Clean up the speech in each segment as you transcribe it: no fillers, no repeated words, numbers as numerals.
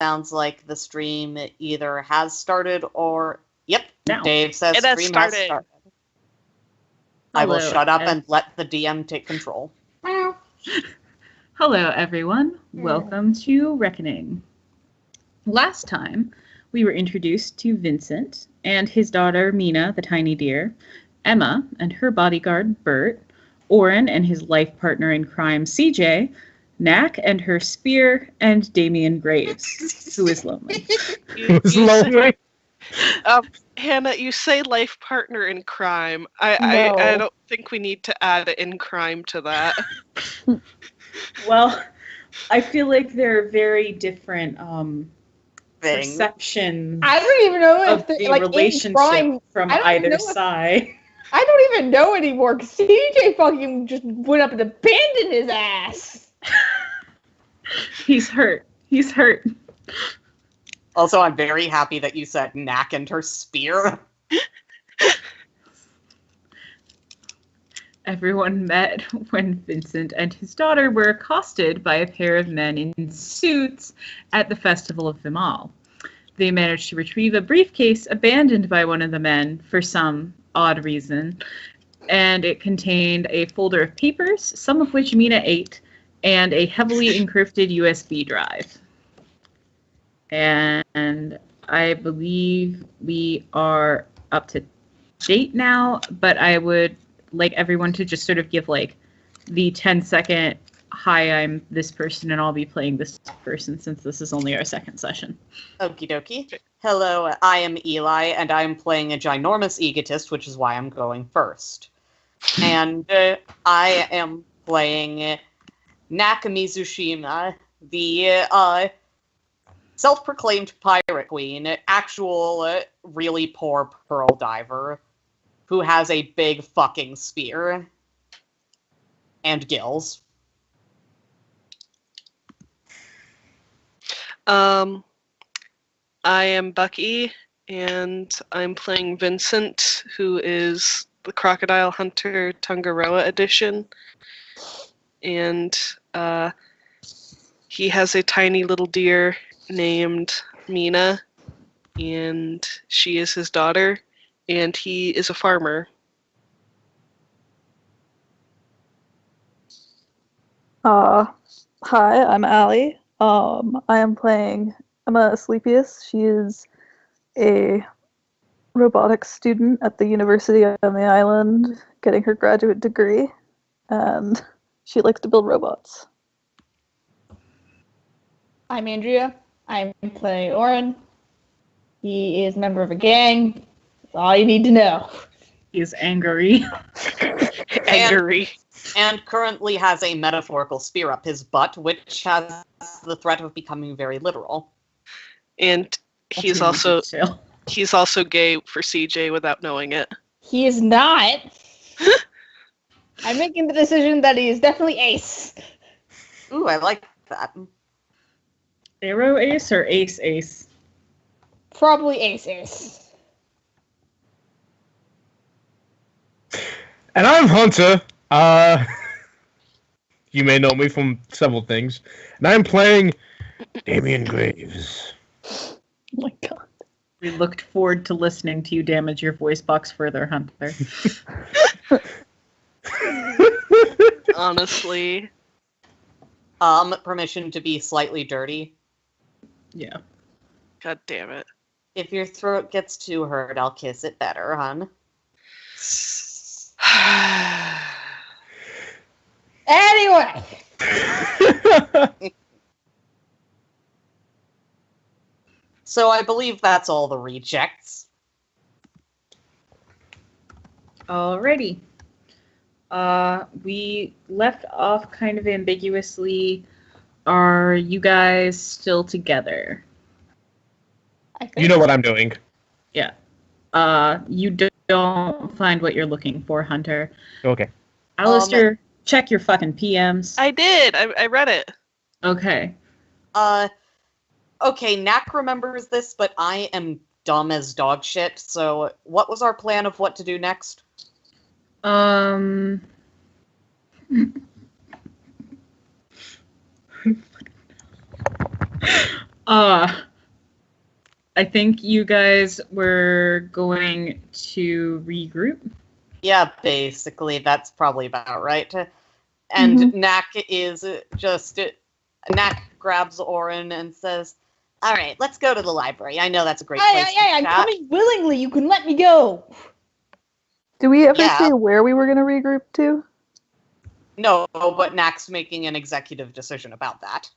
sounds like the stream either has started or... Yep, No. Dave says stream has started. I will shut up and let the DM take control. Hello, everyone. Welcome to Reckoning. Last time, we were introduced to Vincent and his daughter, Mina, the tiny deer, Emma and her bodyguard, Bert, Oren and his life partner in crime, CJ, Knack and her spear, and Damian Graves, who is lonely. lonely? Hannah, you say life partner in crime. I don't think we need to add in crime to that. Well, I feel like they're very different perceptions. I don't even know if the relationship from either side. I don't even know anymore, because CJ fucking just went up and abandoned his ass. He's hurt. Also, I'm very happy that you said Knack and her spear. Everyone met when Vincent and his daughter were accosted by a pair of men in suits at the Festival of Vimal. They managed to retrieve a briefcase abandoned by one of the men for some odd reason, and it contained a folder of papers, some of which Mina ate, and a heavily encrypted USB drive. And I believe we are up to date now, but I would like everyone to just sort of give like the 10-second, hi, I'm this person and I'll be playing this person since this is only our second session. Okie dokie. Hello, I am Eli, and I'm playing a ginormous egotist, which is why I'm going first. And I am playing Nakamizushima, the self-proclaimed pirate queen, actual really poor pearl diver, who has a big fucking spear and gills. I am Bucky, and I'm playing Vincent, who is the Crocodile Hunter Tangaroa edition. And he has a tiny little deer named Mina, and she is his daughter, and he is a farmer. Hi, I'm Allie. I am playing Emma Asclepius. She is a robotics student at the University on the island, getting her graduate degree, and she likes to build robots. I'm Andrea. I'm playing Oren. He is a member of a gang. That's all you need to know. He's angry. And currently has a metaphorical spear up his butt, which has the threat of becoming very literal. And he's also gay for CJ without knowing it. He is not. I'm making the decision that he is definitely ace. Ooh, I like that. Arrow ace or ace ace? Probably ace ace. And I'm Hunter. You may know me from several things. And I'm playing Damian Graves. Oh my god. We looked forward to listening to you damage your voice box further, Hunter. Honestly. Permission to be slightly dirty. Yeah. God damn it. If your throat gets too hurt, I'll kiss it better, hun. Anyway. So I believe that's all the rejects. Alrighty. We left off kind of ambiguously. Are you guys still together? You know what I'm doing. Yeah. You don't find what you're looking for, Hunter. Okay. Alistair, check your fucking PMs. I did. I read it. Okay. Okay, Knack remembers this, but I am dumb as dog shit, so what was our plan of what to do next? I think you guys were going to regroup. Yeah, basically, that's probably about right. And Knack is just... Knack grabs Orin and says, all right, let's go to the library. I know that's a great place to I'm chat. coming willingly. You can let me go. Do we ever Yeah. say where we were going to regroup to? No, but Knack's making an executive decision about that.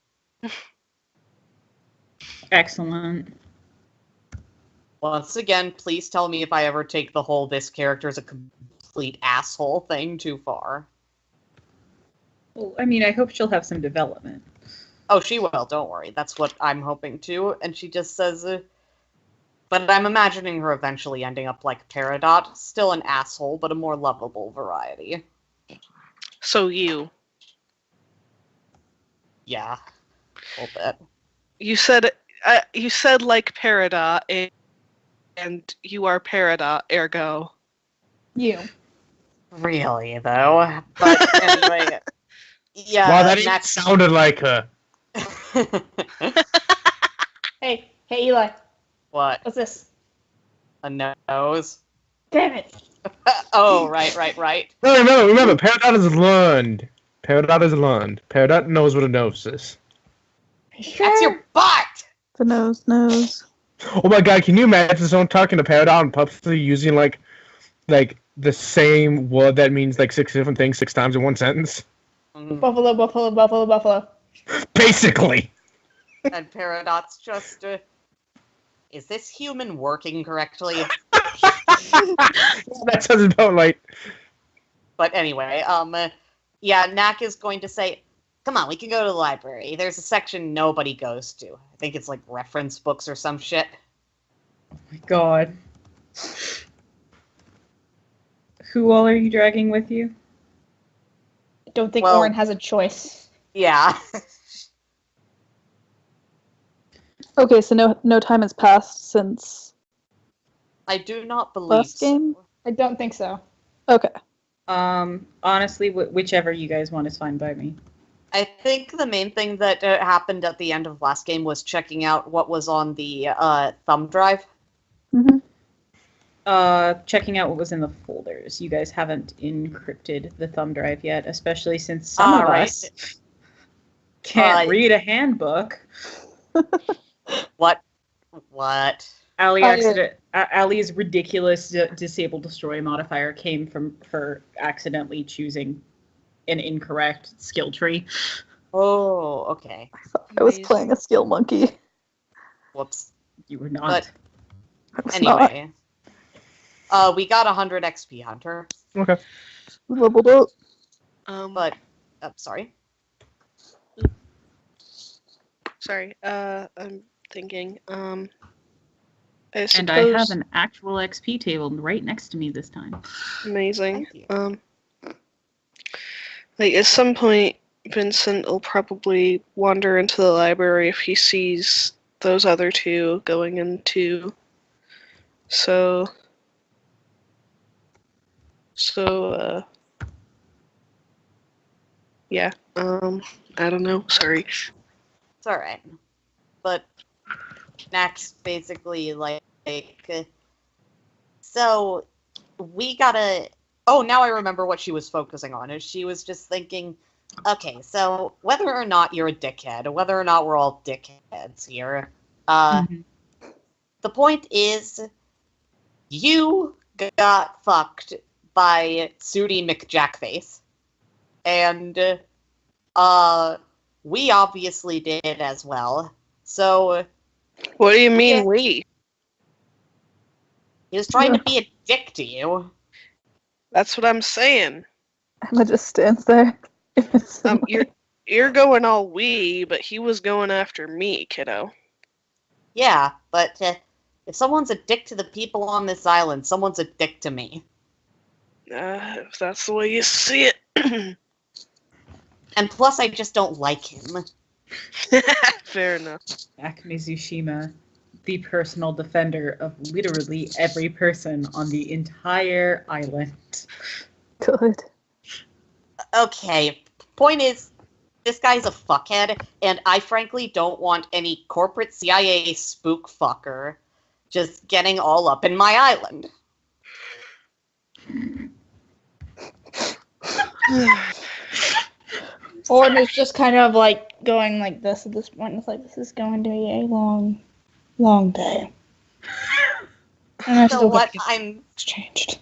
Excellent. Once again, please tell me if I ever take the whole this character's a complete asshole thing too far. Well, I mean, I hope she'll have some development. Oh, she will, don't worry. That's what I'm hoping to. And she just says, but I'm imagining her eventually ending up like Peridot. Still an asshole, but a more lovable variety. So you. Yeah, a little bit. You said like Peridot, and you are Peridot, ergo. You. Really, though. But anyway, yeah. Wow, that even sounded like her. Hey, Eli. What? What's this? A nose? Damn it. Oh, right. No, remember, Peridot is learned. Peridot knows what a nose is. Sure. That's your butt! The nose. Oh my god, can you imagine someone talking to Peridot and purposely using, like the same word that means, like, 6 different things 6 times in one sentence? Buffalo. Basically! And Peridot's just, is this human working correctly? That sounds about right. But anyway, yeah, Knack is going to say, come on, we can go to the library. There's a section nobody goes to. I think it's like reference books or some shit. Oh my god. Who all are you dragging with you? I don't think Well- Orin has a choice. Yeah. Okay, so no time has passed since I do not believe last so. game? I don't think so. Okay. Honestly, whichever you guys want is fine by me. I think the main thing that happened at the end of last game was checking out what was on the thumb drive. Mm-hmm. Checking out what was in the folders. You guys haven't encrypted the thumb drive yet, especially since some of us can't read a handbook. What? Allie's ridiculous disable destroy modifier came from her accidentally choosing an incorrect skill tree. Oh, okay. I thought I was playing a skill monkey. Whoops. You were not. But I was not. anyway, we got 100 XP, Hunter. Okay. Leveled up. But, sorry. Sorry. I'm thinking. I suppose. And I have an actual XP table right next to me this time. Amazing. Thank you. Like at some point, Vincent will probably wander into the library if he sees those other two going into. So. Yeah. I don't know. Sorry. It's alright. But Knack's basically like, so we gotta... Oh, now I remember what she was focusing on. Is she was just thinking, okay, so whether or not you're a dickhead, whether or not we're all dickheads here, the point is, you got fucked by Sooty McJackface. And, we obviously did as well. So... What do you mean, we? He was trying to be a dick to you. That's what I'm saying. Emma just stands there. You're going all we, but he was going after me, kiddo. Yeah, but if someone's a dick to the people on this island, someone's a dick to me. If that's the way you see it. And plus, I just don't like him. Fair enough. Akame Tsushima, the personal defender of literally every person on the entire island. Good. Okay, point is, this guy's a fuckhead, and I frankly don't want any corporate CIA spook fucker just getting all up in my island. Orin is just kind of like going like this at this point. It's like, this is going to be a long, long day. And I So still what get I'm exchanged.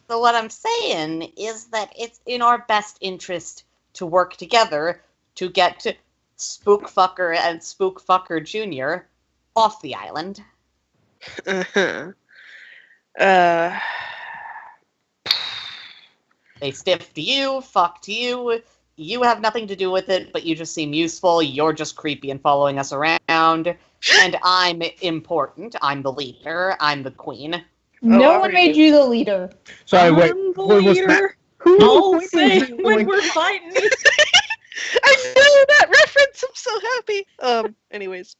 So what I'm saying is that it's in our best interest to work together to get to Spookfucker and Spookfucker Jr. off the island. Uh-huh. They stiffed you, fucked you. You have nothing to do with it, but you just seem useful. You're just creepy and following us around. And I'm important. I'm the leader. I'm the queen. No are one made you? you the leader. Sorry, wait. I'm the What was leader. Who I'll was say pointing when like- we're fighting. I know that reference. I'm so happy. Anyways,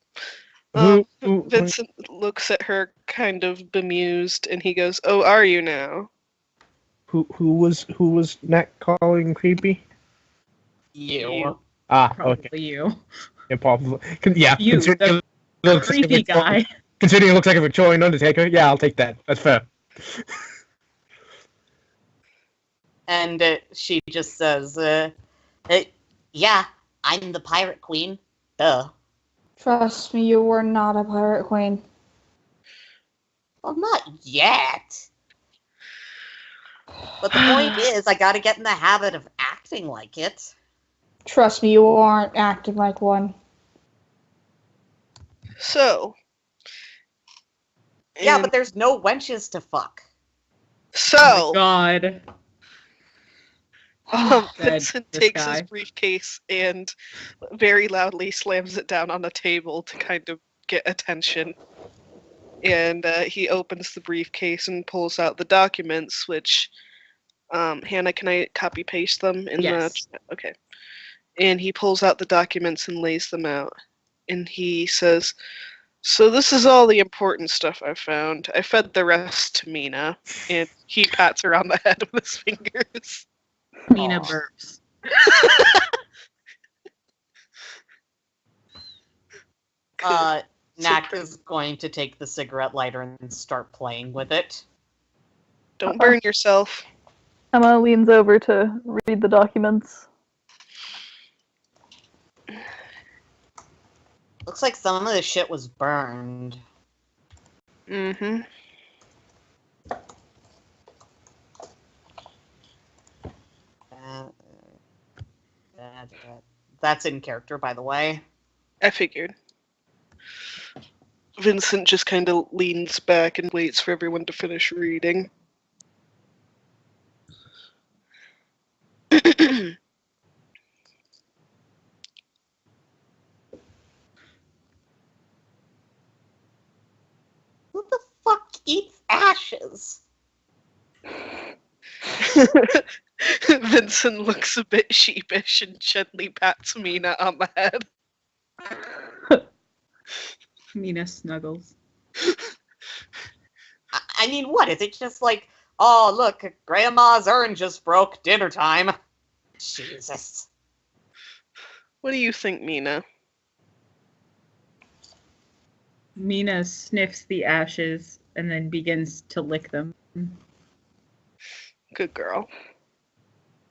who- Vincent looks at her kind of bemused, and he goes, "Oh, are you now?" who was Nat calling creepy? You. Ah, Probably okay. you. Impossible. Yeah, You, considering the it looks like a creepy Victorian- guy. Considering it looks like a Victorian Undertaker, yeah, I'll take that. That's fair. And she just says, yeah, I'm the pirate queen. Duh. Trust me, you were not a pirate queen. Well, not yet. But the point is, I gotta get in the habit of acting like it. Trust me, you aren't acting like one. So. Yeah, and but there's no wenches to fuck. so. Oh my god. Dead, Vincent this takes his guy. briefcase and very loudly slams it down on the table to kind of get attention. And he opens the briefcase and pulls out the documents, which, Hannah, can I copy paste them in Yes. the chat? Okay. And he pulls out the documents and lays them out. And he says, "So this is all the important stuff I found. I fed the rest to Mina." And he pats her on the head with his fingers. Mina Aw. burps. Nak is going to take the cigarette lighter and start playing with it. Don't burn yourself. Emma leans over to read the documents. Looks like some of the shit was burned. Mm-hmm. That's in character, by the way. I figured. Vincent just kind of leans back and waits for everyone to finish reading. Who the fuck eats ashes? Vincent looks a bit sheepish and gently pats Mina on the head. Mina snuggles. I mean, what? Is it just like, oh, look, Grandma's urn just broke, dinner time? Jesus. What do you think, Mina? Mina sniffs the ashes and then begins to lick them. Good girl.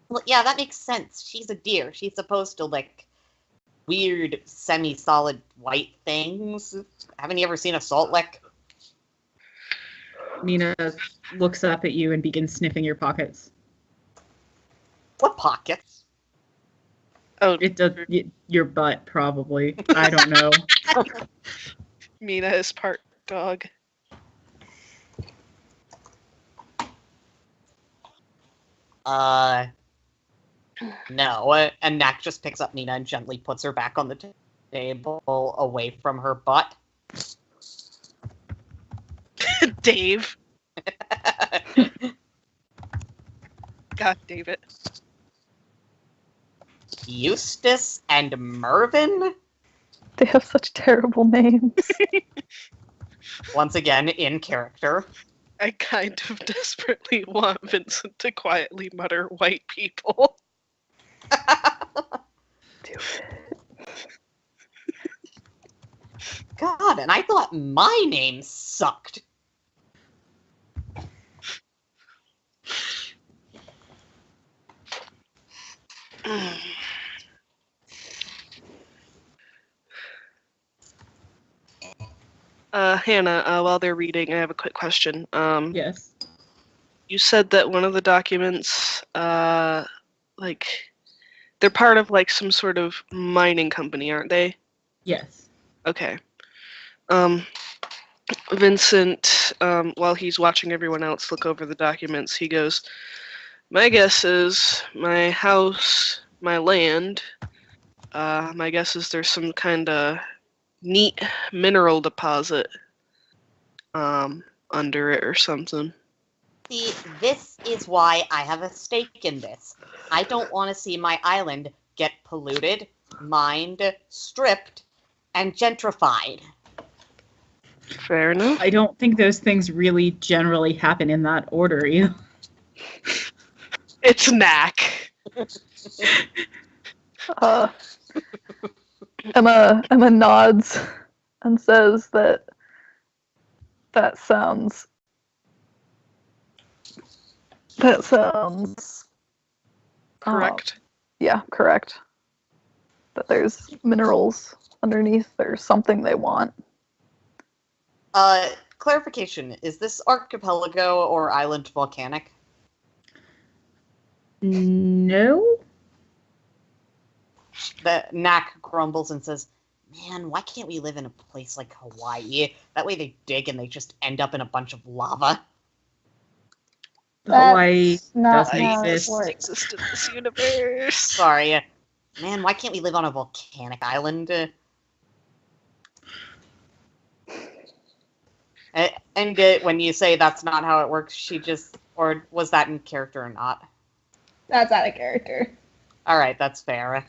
Well, yeah, that makes sense. She's a deer. She's supposed to lick weird, semi-solid white things. Haven't you ever seen a salt lick? Mina looks up at you and begins sniffing your pockets. What pockets? Oh, It does your butt, probably. I don't know. Mina is part dog. No. And Nak just picks up Mina and gently puts her back on the table away from her butt. Dave. God, David. Eustace and Mervyn? They have such terrible names. Once again, in character. I kind of desperately want Vincent to quietly mutter white people. Do it. God, and I thought my name sucked. Hannah, while they're reading, I have a quick question. Yes. You said that one of the documents, like, they're part of, like, some sort of mining company, aren't they? Yes. Okay. Vincent, while he's watching everyone else look over the documents, he goes, my guess is my house, my land, my guess is there's some kind of neat mineral deposit under it or something. See, this is why I have a stake in this. I don't want to see my island get polluted, mined, stripped, and gentrified. Fair enough. I don't think those things really generally happen in that order either. It's Knack. Emma nods and says that sounds Correct. Yeah, correct. That there's minerals underneath or something they want. Clarification, is this archipelago or island volcanic? No? The Knack grumbles and says, man, why can't we live in a place like Hawaii? That way they dig and they just end up in a bunch of lava. Hawaii not doesn't how it exist. works. Exist in this universe. Sorry. Man, why can't we live on a volcanic island? And when you say that's not how it works, she just... Or was that in character or not? That's out of character. Alright, that's fair.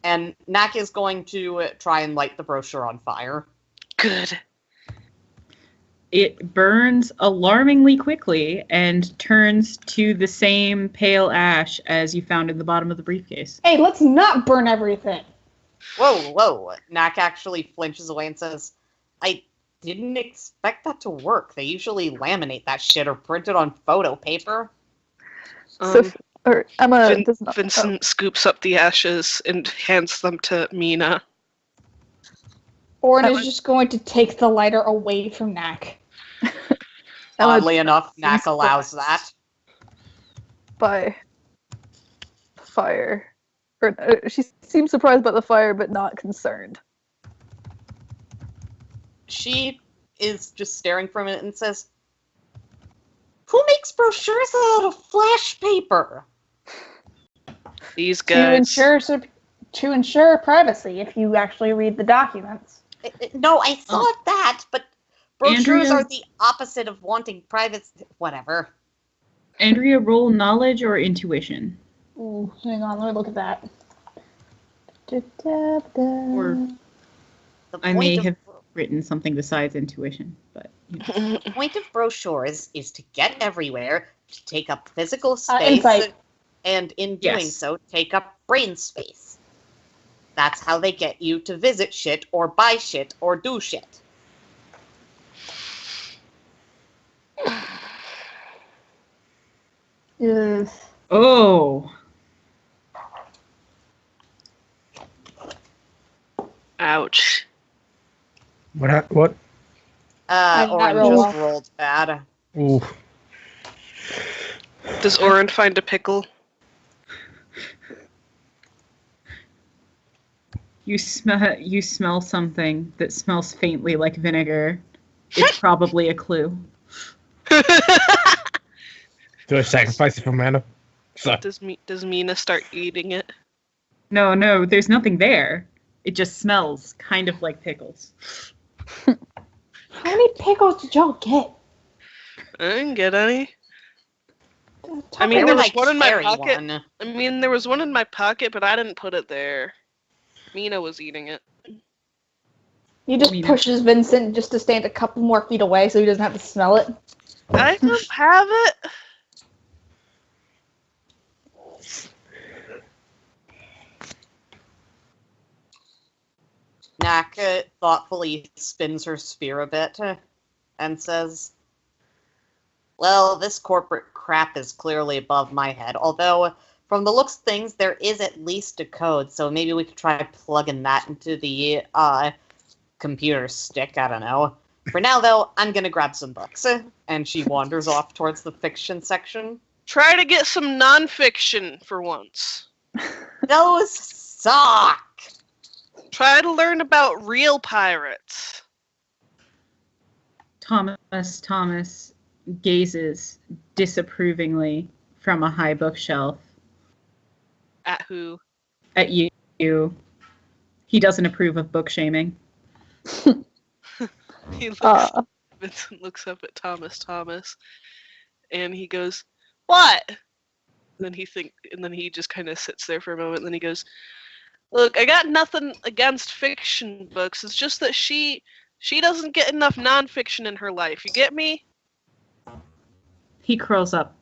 And Knack is going to try and light the brochure on fire. Good. It burns alarmingly quickly and turns to the same pale ash as you found in the bottom of the briefcase. Hey, let's not burn everything. Whoa. Knack actually flinches away and says, I didn't expect that to work. They usually laminate that shit or print it on photo paper. Emma does not. Vincent scoops up the ashes and hands them to Mina. Orin is just going to take the lighter away from Knack. Oddly enough, Knack allows that. By the fire. She seems surprised by the fire, but not concerned. She is just staring for a minute and says, who makes brochures out of flash paper? These guys. To ensure privacy, if you actually read the documents. No, I thought that, but brochures Andrea- are the opposite of wanting privacy. Whatever. Andrea, roll knowledge or intuition? Ooh, hang on, let me look at that. Or The I point may of have written something besides intuition, but you know. The point of brochures is to get everywhere, to take up physical space, insight. and in doing Yes. so, take up brain space. That's how they get you to visit shit, or buy shit, or do shit. Yes. Oh, Ouch. What? did not Orange roll just rolled bad. Ooh. Does Oren find a pickle? you smell something that smells faintly like vinegar. It's probably a clue. Do I sacrifice it for mana? So, Does Mina start eating it? No, there's nothing there. It just smells kind of like pickles. How many pickles did y'all get? I didn't get any. I Where mean, there would was one in my carry pocket. one? I mean, there was one in my pocket, but I didn't put it there. Mina was eating it. He just pushes Vincent just to stand a couple more feet away so he doesn't have to smell it. I don't have it. Naka thoughtfully spins her spear a bit and says, well, this corporate crap is clearly above my head, although from the looks of things, there is at least a code, so maybe we could try plugging that into the computer stick, I don't know. For now, though, I'm gonna grab some books. And she wanders off towards the fiction section. Try to get some nonfiction for once. Those suck! Try to learn about real pirates. Thomas gazes disapprovingly from a high bookshelf. At who? At you. He doesn't approve of book shaming. Vincent looks up at Thomas, and he goes, "What?" And then he just kind of sits there for a moment, and then he goes, "Look, I got nothing against fiction books. It's just that she doesn't get enough nonfiction in her life. You get me?" He curls up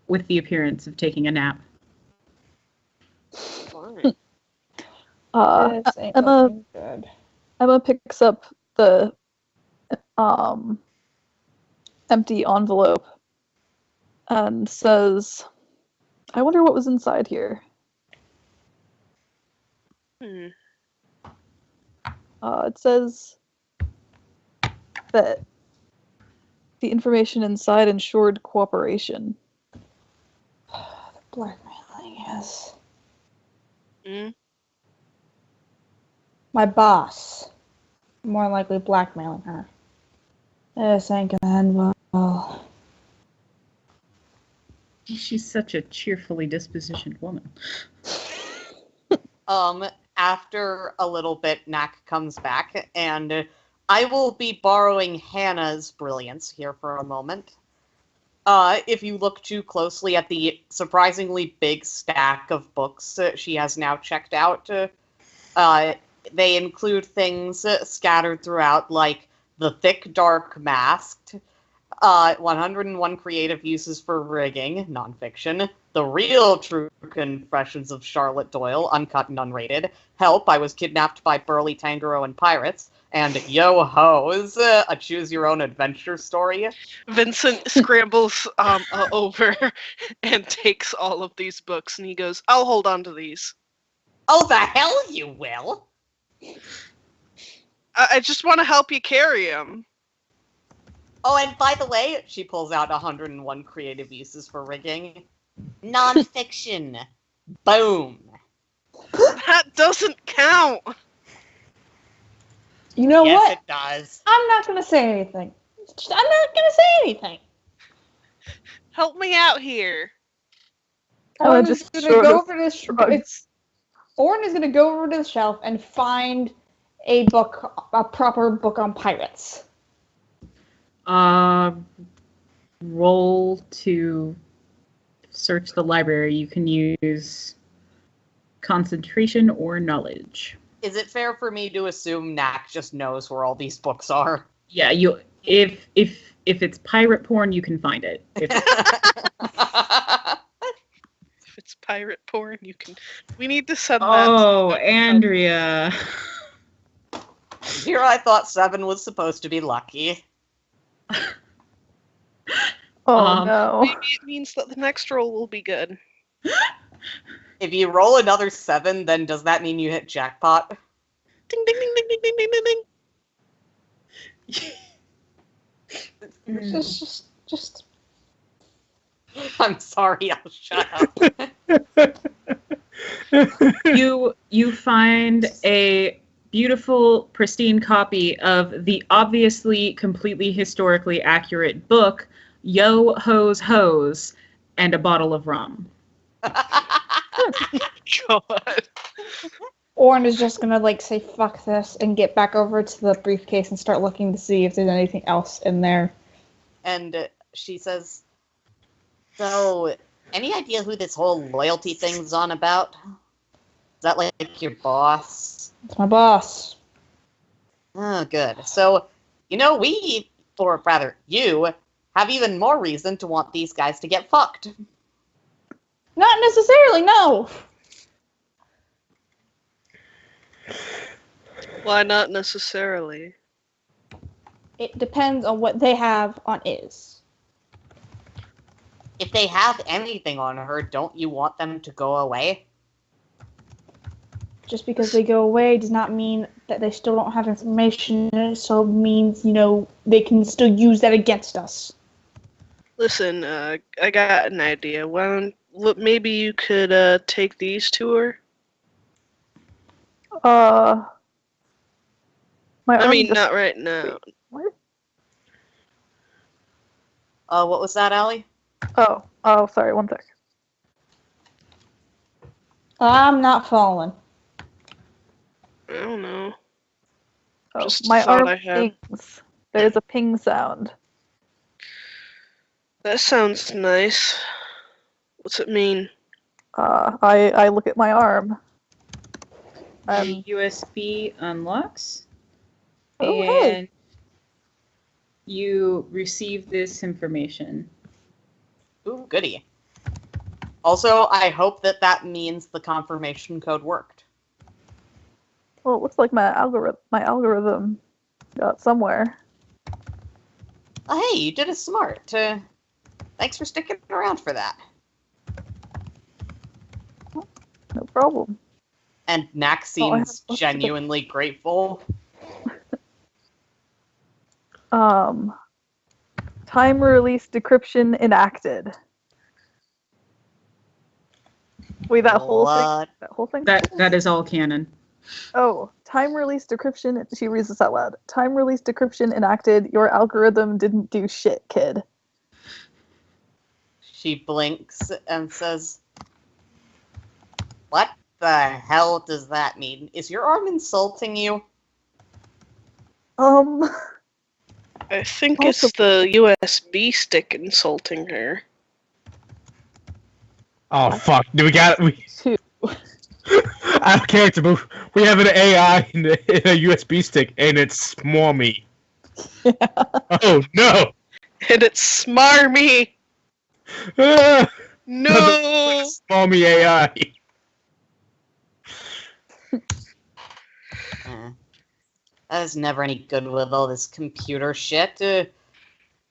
with the appearance of taking a nap. Fine. This ain't Emma looking good. Emma picks up the empty envelope and says, I wonder what was inside here. It says that the information inside ensured cooperation. Blackmailing is Mm? my boss. More likely blackmailing her. This ain't gonna end well. She's such a cheerfully dispositioned woman. After a little bit, Nak comes back, and I will be borrowing Hannah's brilliance here for a moment. If you look too closely at the surprisingly big stack of books she has now checked out, they include things scattered throughout, like The Thick Dark Masked, 101 Creative Uses for Rigging, nonfiction, The Real True Confessions of Charlotte Doyle, uncut and unrated, Help, I Was Kidnapped by Burly Tangaroa and Pirates, and Yo Ho's, a choose-your-own-adventure story. Vincent scrambles over and takes all of these books, and he goes, "I'll hold on to these. Oh, the hell you will! I just want to help you carry them." Oh, and by the way, she pulls out 101 Creative Uses for Rigging. Nonfiction. Boom. That doesn't count. You know Yes, what? it does. I'm not gonna say anything. I'm not gonna say anything. Help me out here. Orin is just gonna sort go of over this. shrugs. Orin is gonna go over to the shelf and find a proper book on pirates. Roll to search the library. You can use concentration or knowledge. Is it fair for me to assume Nak just knows where all these books are? Yeah, if it's pirate porn, you can find it. If it's pirate porn, we need to send that. Oh, Andrea. Here I thought 7 was supposed to be lucky. Oh no. Maybe it means that the next roll will be good. If you roll another 7, then does that mean you hit jackpot? Ding, ding, ding, ding, ding, ding, ding, ding, ding. Just. I'm sorry, I'll shut up. You find a beautiful, pristine copy of the obviously completely historically accurate book, Yo Ho's Hose, and a bottle of rum. God. Orin is just gonna say fuck this and get back over to the briefcase and start looking to see if there's anything else in there. And she says, so, any idea who this whole loyalty thing's on about? Is that like your boss? It's my boss. Oh, good. So, you have even more reason to want these guys to get fucked. Not necessarily, no. Why not necessarily? It depends on what they have on Iz. If they have anything on her, don't you want them to go away? Just because they go away does not mean that they still don't have information. It still means, they can still use that against us. Listen, I got an idea. Maybe you could take these to her? Not right now. What? What was that, Allie? Oh, sorry, one sec. I'm not following. I don't know. Oh, Just my thought arm I had. pings. There's a ping sound. That sounds nice. What's it mean? I look at my arm. The USB unlocks, Oh, hey. and you receive this information. Ooh, goody. Also, I hope that means the confirmation code worked. Well, it looks like my algorithm got somewhere. Oh, hey, you did it smart. Thanks for sticking around for that. No problem. And Nak seems genuinely grateful. Time release decryption enacted. Wait, that whole thing? That whole thing? That is all canon. Oh, time release decryption. She reads this out loud. Time release decryption enacted. Your algorithm didn't do shit, kid. She blinks and says, "What the hell does that mean? Is your arm insulting you?" I think it's the USB stick insulting her. Oh fuck! Do we got it? Two. I don't care to move. We have an AI in a USB stick, and it's smarmy. Yeah. Oh no! And it's smarmy! Ah, No! smarmy AI. That is never any good with all this computer shit. Would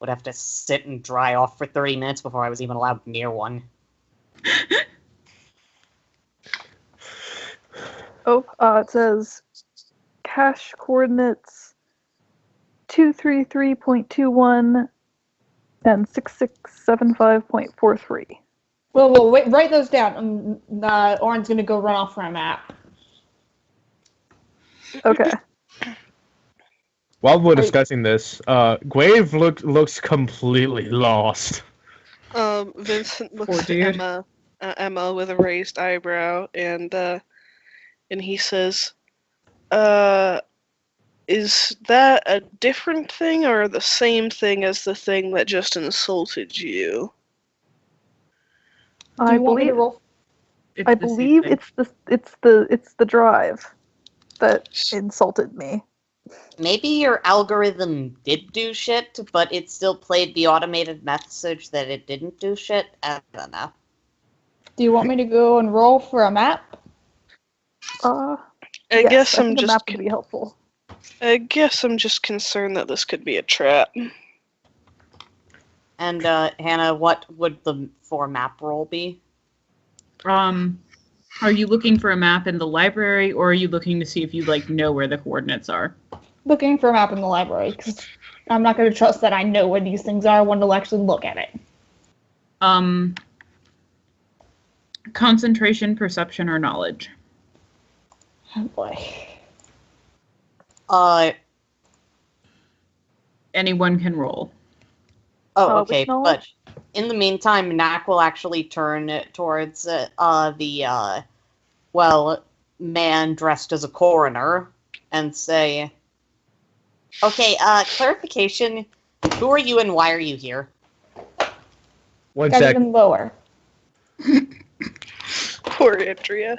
have to sit and dry off for 30 minutes before I was even allowed near one. It says cache coordinates 233.21 and 6675.43. Well, wait, write those down. Oren's gonna go run off for a map. Okay. While we're discussing this, Gwave looks completely lost. Vincent looks Poor at dude. Emma with a raised eyebrow, and he says, is that a different thing or the same thing as the thing that just insulted you? Do you want me to roll? I believe it's the drive that insulted me. Maybe your algorithm did do shit, but it still played the automated message that it didn't do shit. I don't know. Do you want me to go and roll for a map? I Yes, guess I I'm think a just. map would be helpful. I guess I'm just concerned that this could be a trap. And Hannah, what would the map roll be? Are you looking for a map in the library, or are you looking to see if you know where the coordinates are? Looking for a map in the library, because I'm not going to trust that I know where these things are when to actually look at it. Concentration, perception, or knowledge? Oh boy. Anyone can roll. Oh, okay. Which knowledge? But in the meantime, Nak will actually turn towards the man dressed as a coroner and say, "Okay, clarification. Who are you and why are you here?" One Got sec. even lower. Poor Andrea.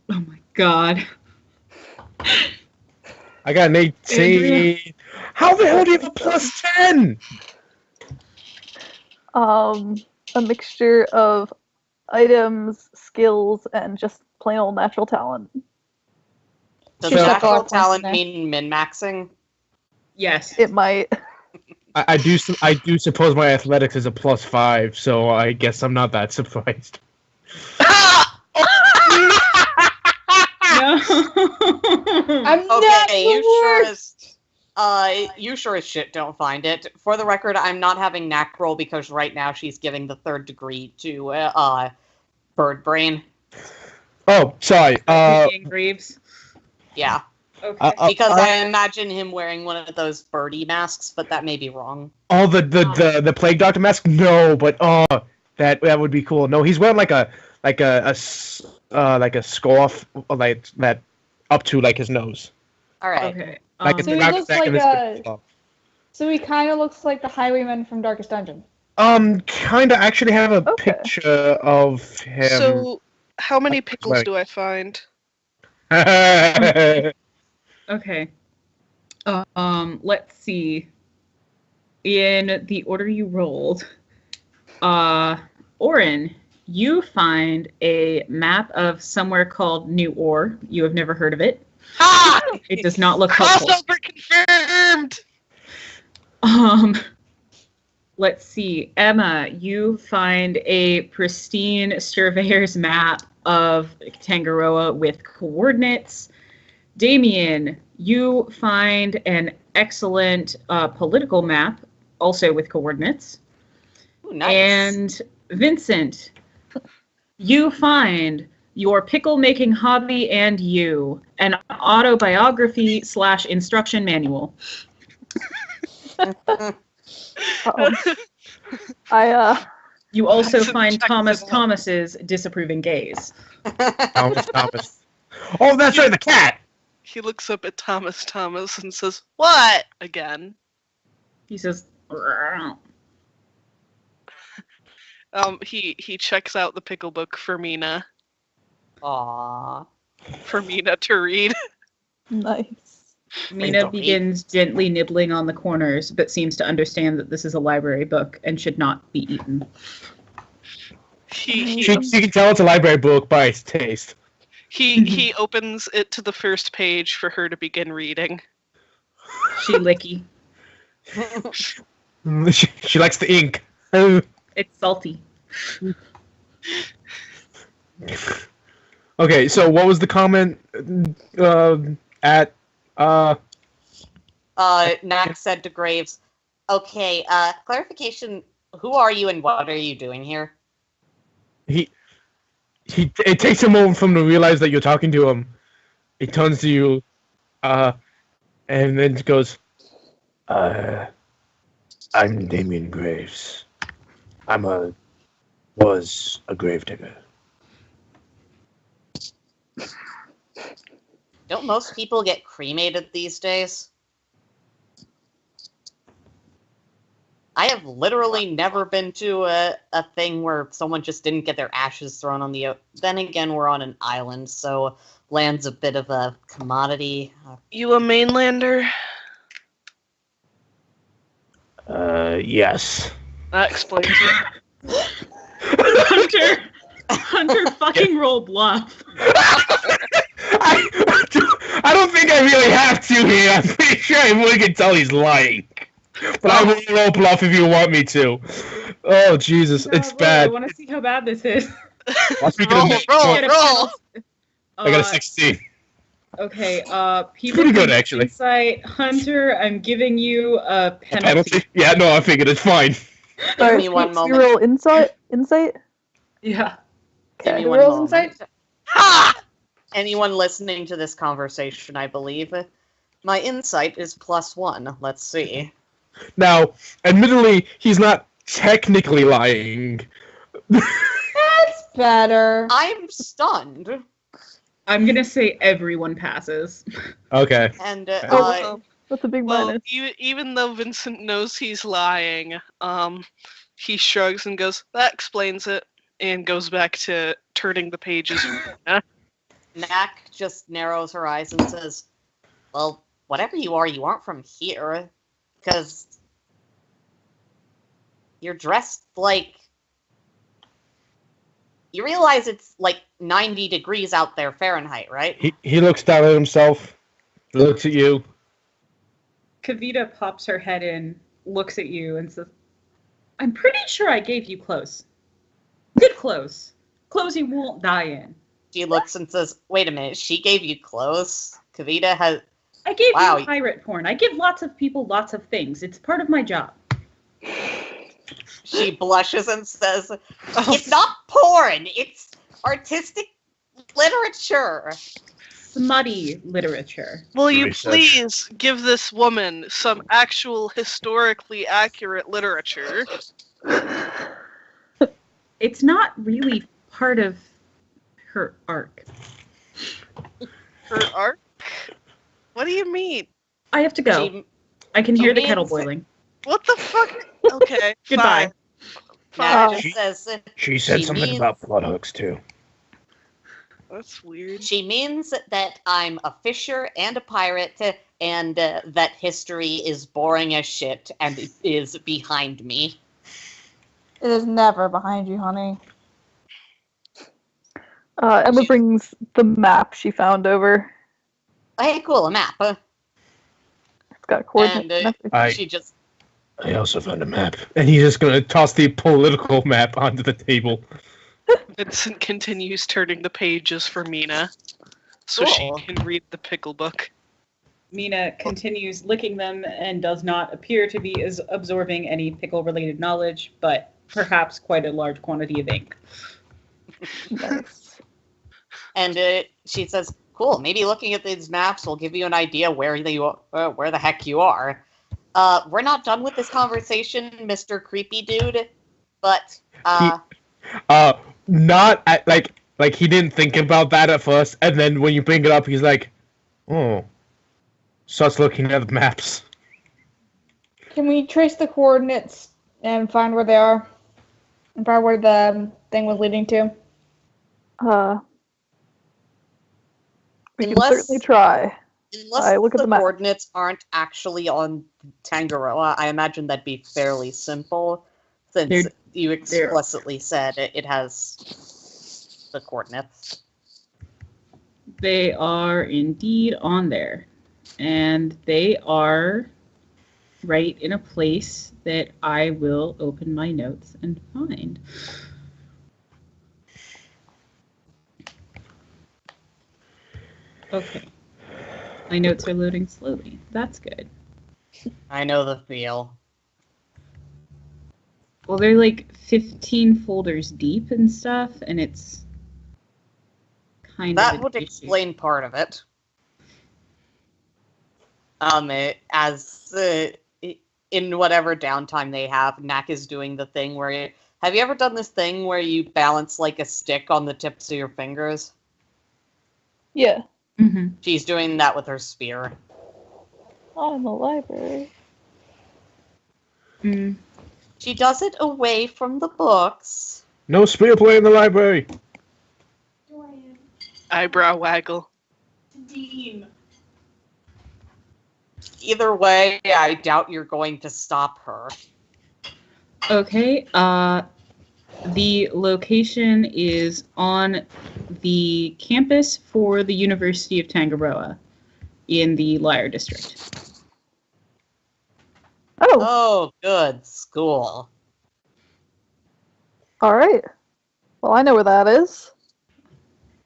Oh my god. I got an 18. How the hell do you have a +10? a mixture of items, skills, and just plain old natural talent. Does So- natural Points talent in there. mean min-maxing? Yes. It might. I do suppose my athletics is a +5, so I guess I'm not that surprised. No. I'm not Okay, you sure as shit don't find it. For the record, I'm not having knack roll because right now she's giving the 3rd degree to Bird Brain. Oh, sorry. Ian Greaves. Yeah, Okay. because I imagine him wearing one of those birdie masks, but that may be wrong. Oh, the plague doctor mask? No, but that would be cool. No, he's wearing like a scarf like that up to like his nose. All right. Okay. Like So he back looks in like his a- scarf. So he kind of looks like the highwayman from Darkest Dungeon. Kinda actually have a Okay. picture of him. So, how many pickles Right. do I find? Okay. Let's see. In the order you rolled, Orin, you find a map of somewhere called New Ore. You have never heard of it. Ha! It does not look helpful. Crossover confirmed! Let's see. Emma, you find a pristine surveyor's map of Tangaroa with coordinates. Damien, you find an excellent political map, also with coordinates. Ooh, nice. And Vincent, you find your pickle-making hobby and you, an autobiography / instruction manual. You also Vincent find checks Thomas it out. Thomas's disapproving gaze. Thomas. Oh, that's right, the cat. He looks up at Thomas and says, "What?" again. He says, "Rrrr." He checks out the pickle book for Mina Aww. to read. Nice. Mina don't eat. begins gently nibbling on the corners, but seems to understand that this is a library book and should not be eaten. He She can tell it's a library book by its taste. he opens it to the first page for her to begin reading. She licky. She likes the ink. It's salty. Okay, so what was the comment at Knack said to Graves, okay, clarification, who are you and what are you doing here? it takes a moment for him to realize that you're talking to him. He turns to you, and then goes, I'm Damien Graves. Was a gravedigger. Don't most people get cremated these days? I have literally never been to a thing where someone just didn't get their ashes thrown on the... Then again, we're on an island, so land's a bit of a commodity. You a mainlander? Yes. That explains it. Hunter fucking roll bluff. I don't think I really have to here. I'm pretty sure everyone can tell he's lying. But I will roll bluff if you want me to. Oh, Jesus. It's I bad. want to see how bad this is. Speaking of Roll. I got a 16. Okay, people Pretty good, with actually. Insight, Hunter, I'm giving you a penalty. Penalty? Yeah, no, I figured it's fine. Give me one You moment. roll insight? Yeah. Give me Okay. one Rolls moment. inside? Ha! Anyone listening to this conversation, I believe, my insight is +1. Let's see. Now, admittedly, he's not technically lying. That's better. I'm stunned. I'm gonna say everyone passes. Okay. And That's a big Well, minus. even though Vincent knows he's lying, he shrugs and goes, "That explains it," and goes back to turning the pages. Knack just narrows her eyes and says, well, whatever you aren't from here. Because you're dressed like... You realize it's like 90 degrees out there Fahrenheit, right? He looks down at himself, looks at you. Kavita pops her head in, looks at you, and says, I'm pretty sure I gave you clothes. Good clothes. Clothes you won't die in. She looks and says, wait a minute, she gave you clothes? Kavita has... I gave Wow. you pirate porn. I give lots of people lots of things. It's part of my job. She blushes and says, it's not porn, it's artistic literature. Smutty literature. Will you Research. please give this woman some actual historically accurate literature? It's not really part of her arc. Her arc? What do you mean? I have to go. She, I can she hear the kettle means- boiling. What the fuck? Okay, Goodbye. fine. Nat Oh. just says, She said She something means- about blood hooks, too. That's weird. she means that I'm a fisher and a pirate, and that history is boring as shit and is behind me. It is never behind you, honey. Emma brings the map she found over. Hey, cool, a map. It's got coordinates. And and everything. she just... I also found a map. And he's just going to toss the political map onto the table. Vincent continues turning the pages for Mina, so she Cool. can read the pickle book. Mina continues licking them and does not appear to be as absorbing any pickle-related knowledge, but perhaps quite a large quantity of ink. Nice. And she says, cool, maybe looking at these maps will give you an idea where the heck you are. We're not done with this conversation, Mr. Creepy Dude, but, Not at, like he didn't think about that at first, and then when you bring it up, he's like, oh. Starts looking at the maps. Can we trace the coordinates and find where they are? And find where the thing was leading to? We can Unless- certainly try. unless I look at the the map. coordinates aren't actually on Tangaroa, I imagine that'd be fairly simple, since They're- you explicitly said it has the coordinates. They are indeed on there. And they are right in a place that I will open my notes and find. Okay. My notes are loading slowly. That's good. I know the feel. Well, they're like 15 folders deep and stuff, and it's kind of That an would issue. explain part of it. In whatever downtime they have, Knack is doing the thing where have you ever done this thing where you balance like a stick on the tips of your fingers? Yeah. Mhm. She's doing that with her spear. Not in the library. Mm. She does it away from the books. No spear play in the library. Eyebrow waggle. Dean. Either way, I doubt you're going to stop her. Okay, the location is on the campus for the University of Tangaroa in the Lyre District. Oh, Oh, good school. all right. Well, I know where that is.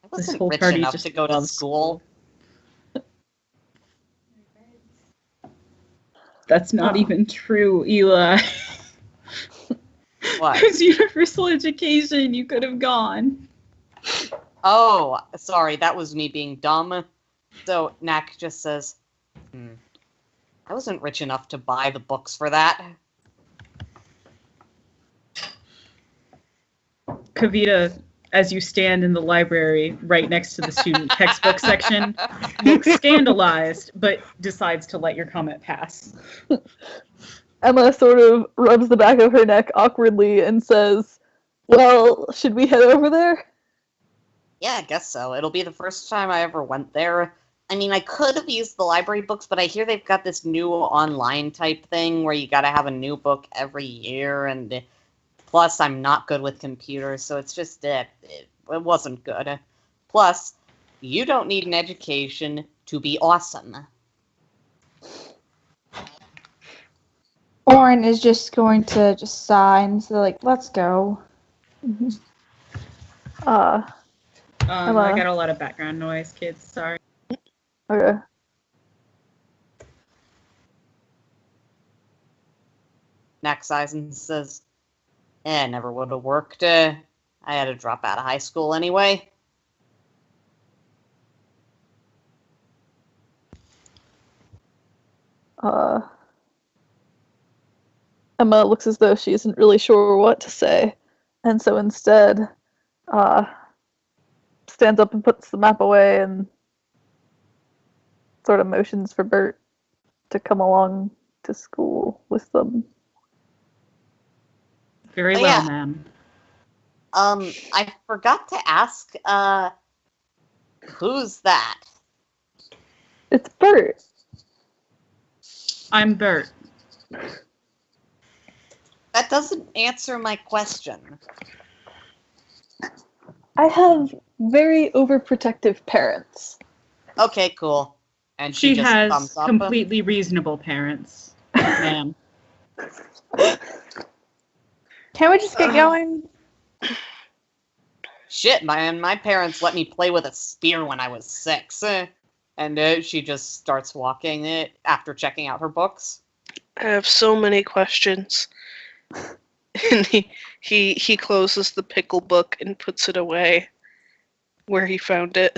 I wasn't whole rich party enough just to go to loves school. That's not Oh. even true, Eli. What? There's universal education. You could have gone. Oh, sorry, that was me being dumb. So Knack just says, I wasn't rich enough to buy the books for that. Kavita, as you stand in the library right next to the student textbook section, looks scandalized, but decides to let your comment pass. Emma sort of rubs the back of her neck awkwardly and says, well, should we head over there? Yeah, I guess so. It'll be the first time I ever went there. I mean, I could have used the library books, but I hear they've got this new online type thing where you gotta have a new book every year, and plus I'm not good with computers, so it's just it wasn't good. Plus, you don't need an education to be awesome. Oren is just going to just sigh and say, like, let's go. Uh, I got a lot of background noise, kids. Sorry. okay. Max Eisen says, never would have worked. I had to drop out of high school anyway. Emma looks as though she isn't really sure what to say, and so instead, stands up and puts the map away and sort of motions for Bert to come along to school with them. Very Oh, well, yeah. ma'am. I forgot to ask, who's that? It's Bert. I'm Bert. That doesn't answer my question. I have very overprotective parents. Okay, cool. And She just has thumbs up. completely reasonable parents, ma'am. Can we just get going? Shit, my parents let me play with a spear when I was 6. And she just starts walking it after checking out her books. I have so many questions. And he closes the pickle book and puts it away where he found it.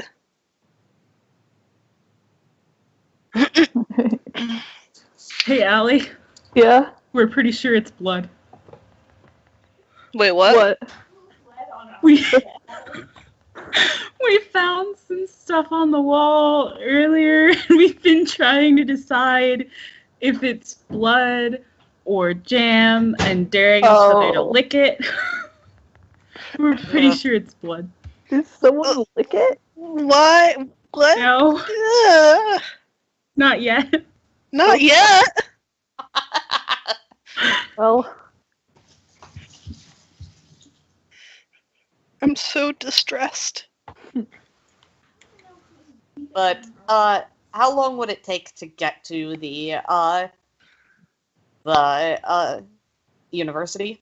Hey, Allie. Yeah? We're pretty sure it's blood. Wait, what? We we found some stuff on the wall earlier, and we've been trying to decide if it's blood or jam and daring each other to lick it. We're pretty sure it's blood. Did someone lick it? Why? What? No, Ugh. not yet. Not yet. Well, I'm so distressed. But, how long would it take to get to the university?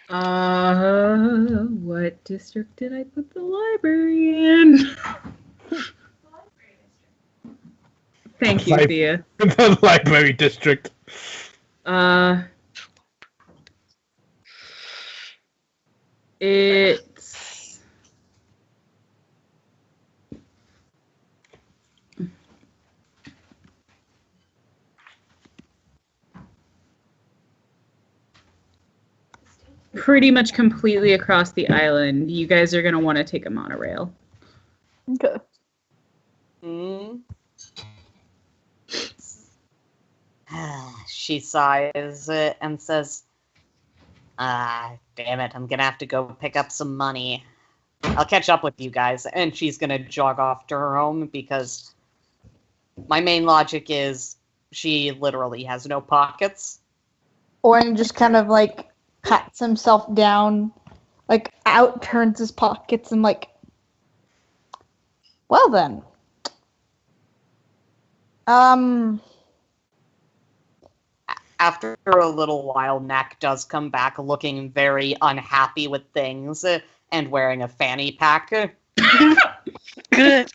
What district did I put the library in? Thank you, Thea. The library district. It's pretty much completely across the island. You guys are going to want to take a monorail. okay. She sighs and says, damn it, I'm gonna have to go pick up some money. I'll catch up with you guys. And she's gonna jog off to her home because my main logic is she literally has no pockets. Oren just kind of like pats himself down, like out turns his pockets and like, well then. After a little while, Knack does come back looking very unhappy with things and wearing a fanny pack. Good.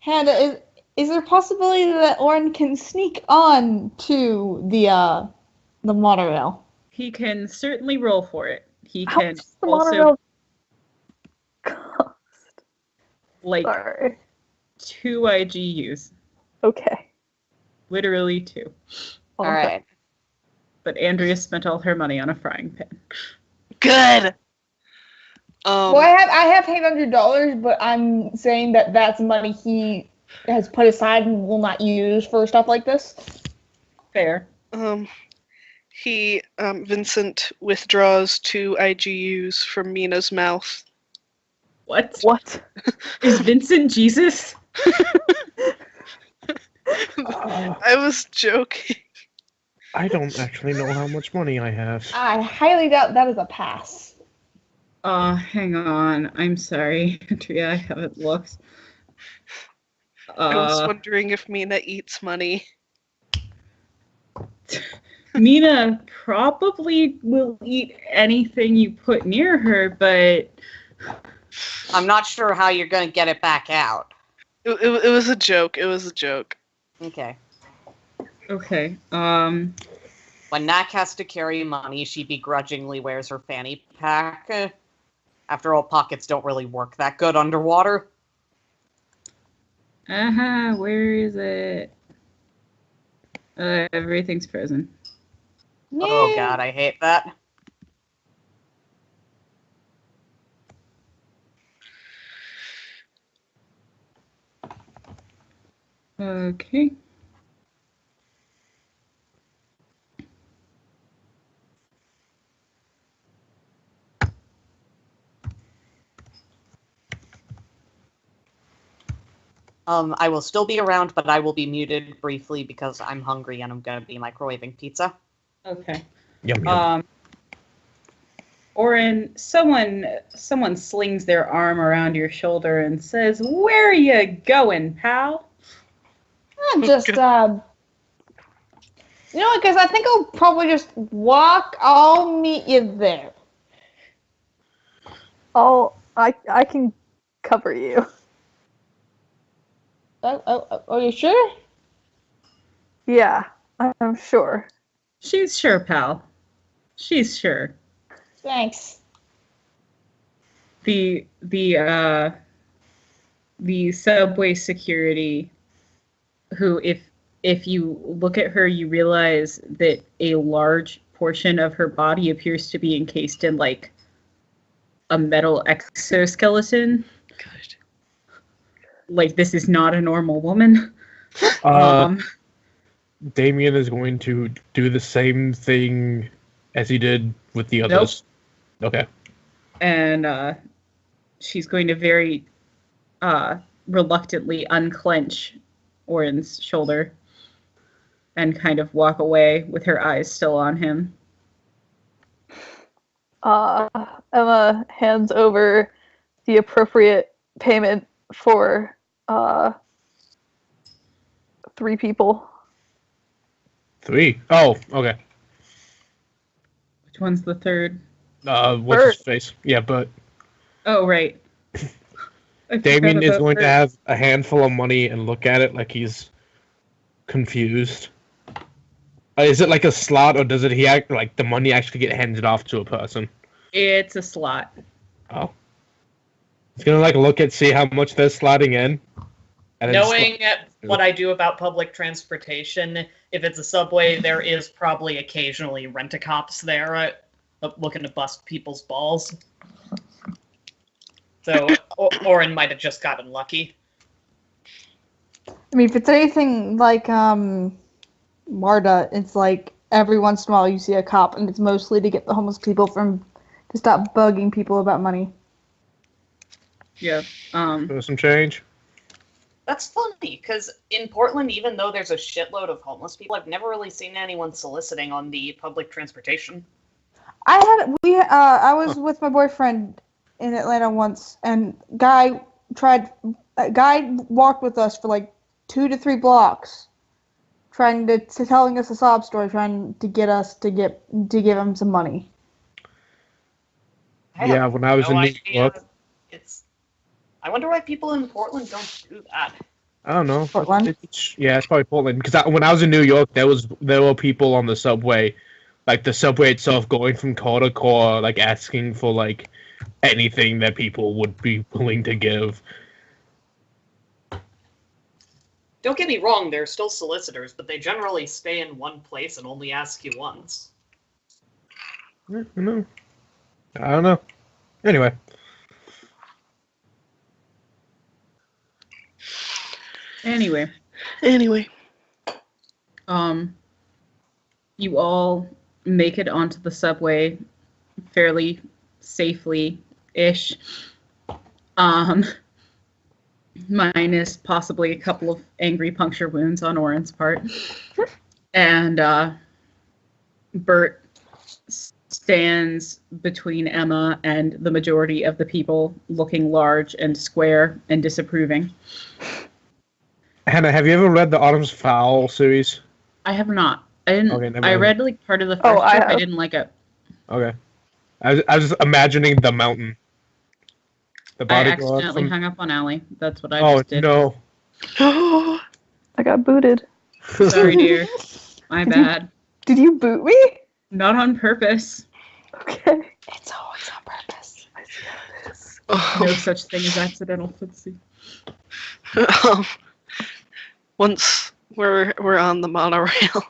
Hannah, is there a possibility that Oren can sneak on to the monorail? He can certainly roll for it. He How can much does the also, monorail cost? like, Sorry. 2 IGUs. Okay. Literally 2. All right. But Andrea spent all her money on a frying pan. Good. Well, I have $800, but I'm saying that that's money he has put aside and will not use for stuff like this. Fair. Vincent withdraws 2 IGUs from Mina's mouth. What? What? Is Vincent Jesus? I was joking. I don't actually know how much money I have. I highly doubt that is a pass. Hang on. I'm sorry, Tria. I haven't looked. I was wondering if Mina eats money. Mina probably will eat anything you put near her, but I'm not sure how you're going to get it back out. It was a joke. It was a joke. Okay. okay. When Nak has to carry money, she begrudgingly wears her fanny pack. After all, pockets don't really work that good underwater. Where is it? Everything's frozen. Oh god, I hate that. Okay. I will still be around, but I will be muted briefly because I'm hungry and I'm going to be microwaving pizza. Okay. Yum, yum. Orin, someone slings their arm around your shoulder and says, "Where are you going, pal?" I'm just, you know what, guys, I think I'll probably just walk. I'll meet you there. I can cover you. Are you sure? Yeah, I'm sure. She's sure, pal. She's sure. Thanks. The subway security, who if you look at her, you realize that a large portion of her body appears to be encased in like a metal exoskeleton. Good. Like, this is not a normal woman. Damien is going to do the same thing as he did with the others. Nope. Okay. And she's going to very reluctantly unclench Orin's shoulder and kind of walk away with her eyes still on him. Emma hands over the appropriate payment for 3 people. 3? Oh, okay. Which one's the third? What's his face? Yeah, but Oh, right. Damien is going to have a handful of money and look at it like he's confused. Is it like a slot, or does he act like the money actually get handed off to a person? It's a slot. Oh. He's gonna like look at, see how much they're slotting in. And Knowing what I do about public transportation, if it's a subway, there is probably occasionally rent-a-cops there looking to bust people's balls. So Orin might have just gotten lucky. I mean, if it's anything like Marta, it's like every once in a while you see a cop, and it's mostly to get the homeless people to stop bugging people about money. Yeah. Give some change. That's funny, because in Portland, even though there's a shitload of homeless people, I've never really seen anyone soliciting on the public transportation. I was with my boyfriend in Atlanta once, and guy walked with us for like 2 to 3 blocks, trying to telling us a sob story, trying to get us to give him some money. Yeah, when I was in New York. I wonder why people in Portland don't do that. I don't know. Portland? It's probably Portland. Because when I was in New York, there were people on the subway, like the subway itself, going from core to core, like asking for like anything that people would be willing to give. Don't get me wrong, they're still solicitors, but they generally stay in one place and only ask you once. I don't know. Anyway. You all make it onto the subway fairly safely-ish. minus possibly a couple of angry puncture wounds on Oren's part. And Bert stands between Emma and the majority of the people, looking large and square and disapproving. Hannah, have you ever read the Autumn's Fowl series? I have not. I didn't. Okay, never I mind. read like part of the first Oh, I strip. I have. didn't like it. Okay. I was just imagining the mountain. The I bodyguard accidentally from... hung up on Allie. That's what I Oh, just did. no. I got booted. Sorry, dear. My Did you- bad. Did you boot me? Not on purpose. Okay. It's always on purpose. I see how it is. No such thing as accidental footsie. Once we're on the monorail,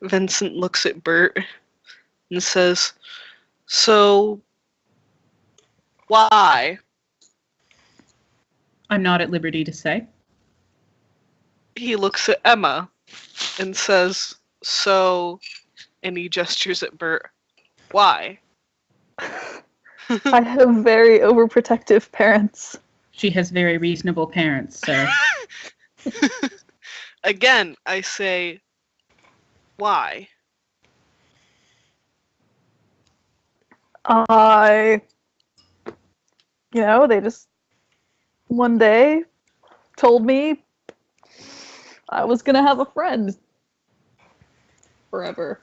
Vincent looks at Bert and says, "So, why?" I'm not at liberty to say. He looks at Emma and says, "So," and he gestures at Bert. "Why?" I have very overprotective parents. She has very reasonable parents, so Again, I say, why? They just one day told me I was gonna have a friend forever.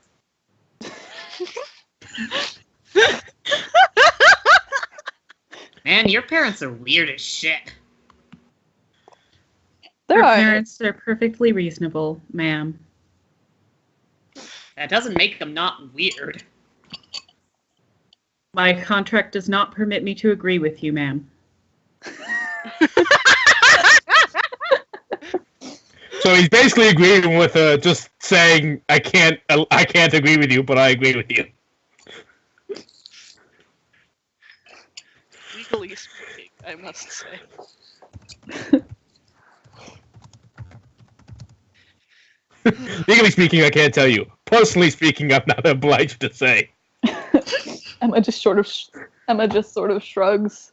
Man, your parents are weird as shit. There her are parents are perfectly reasonable, ma'am. That doesn't make them not weird. My contract does not permit me to agree with you, ma'am. So he's basically agreeing with just saying, I can't agree with you, but I agree with you. Legally speaking, I must say. Legally speaking, I can't tell you. Personally speaking, I'm not obliged to say. Emma just sort of shrugs.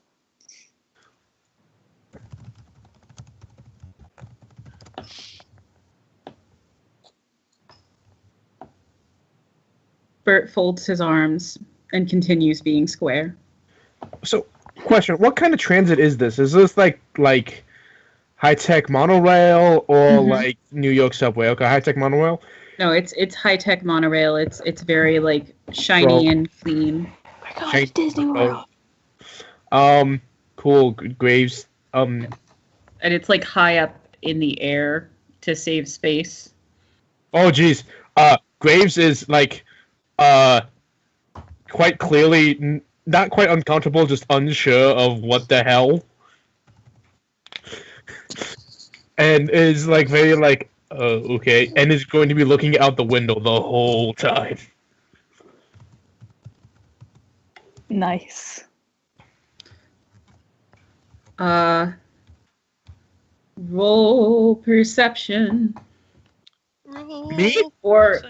Bert folds his arms and continues being square. So, question: what kind of transit is this? Is this like high-tech monorail or like New York subway? Okay, high-tech monorail. No, it's high-tech monorail. It's very like shiny and clean. We're going to Disney World. Cool. Graves. And it's like high up in the air to save space. Oh, geez. Graves is like, quite clearly not quite uncomfortable, just unsure of what the hell, and is like very like, okay, and is going to be looking out the window the whole time. Nice. Roll perception. Me? Or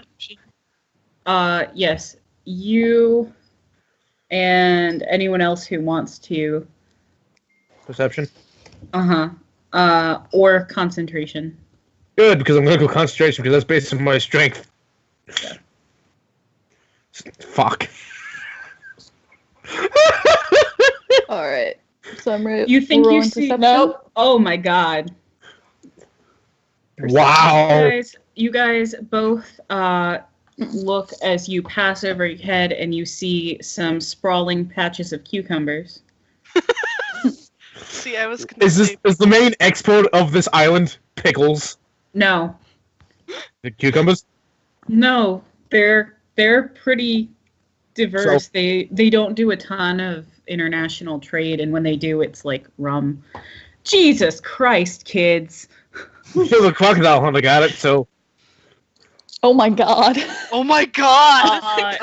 yes, you and anyone else who wants to. Perception. Or concentration. Good, because I'm gonna go concentration because that's based on my strength. Yeah. Fuck. All right. So I'm ready. You think we're you rolling see? perception? Nope. Oh my god. Wow. You guys both look as you pass over your head and you see some sprawling patches of cucumbers. See, I was gonna Is say, the main export of this island pickles? No. The cucumbers? No. They're pretty diverse. So- They don't do a ton of international trade, and when they do, it's like rum. Jesus Christ, kids. There's a crocodile hunter got it, so Oh my god. oh my god!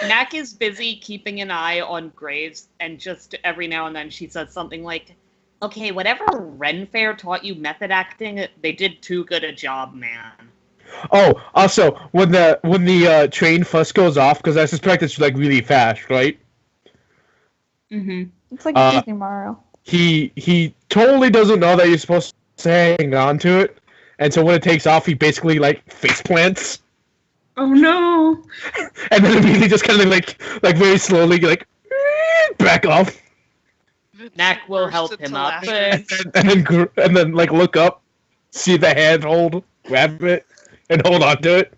Knack is busy keeping an eye on Graves, and just every now and then she says something like, "Okay, whatever Ren Fair taught you method acting, they did too good a job, man." Oh, also, when the train first goes off, because I suspect it's like really fast, right? Mm-hmm. It's like a Disney Mario. He totally doesn't know that you're supposed to hang on to it, and so when it takes off, he basically like face plants, Oh no! and then immediately just kind of like very slowly like back off, Vincent Knack will bursts help into him up. laughter. and then like look up, see the handhold, grab it, and hold on to it.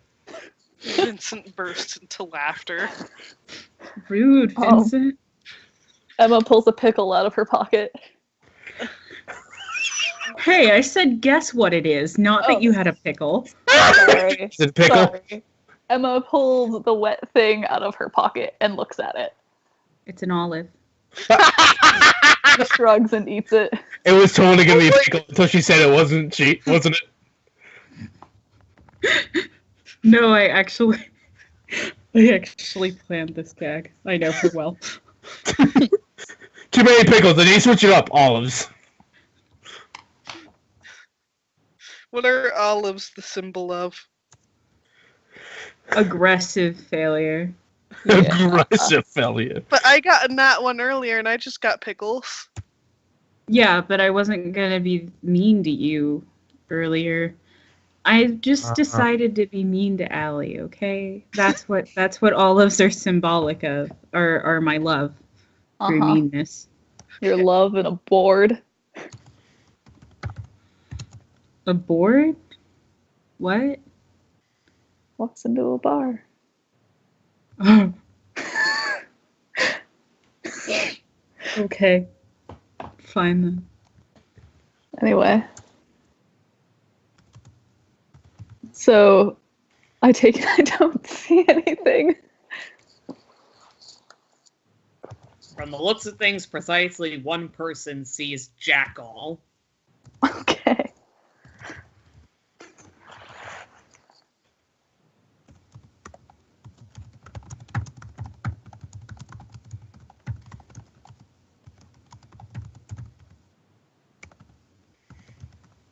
Vincent bursts into laughter. Rude, Oh. Vincent. Emma pulls a pickle out of her pocket. Hey, I said guess what it is, not that you had a pickle. Sorry. Is it a pickle? Sorry. Emma pulls the wet thing out of her pocket and looks at it. It's an olive. Shrugs and eats it. It was totally gonna be a pickle until she said it wasn't. Wasn't it? No, I actually planned this gag. I know her well. Too many pickles. I need to switch it up. Olives. What are olives the symbol of? Aggressive failure. Aggressive failure. But I got a nat one earlier and I just got pickles. Yeah, but I wasn't gonna be mean to you earlier. I just decided to be mean to Allie, okay? That's what olives are symbolic of, or my love through meanness. Your love and a board. A board? What? Walks into a bar. Okay. Fine then. Anyway. So, I take it I don't see anything. From the looks of things, precisely one person sees Jack all. Okay.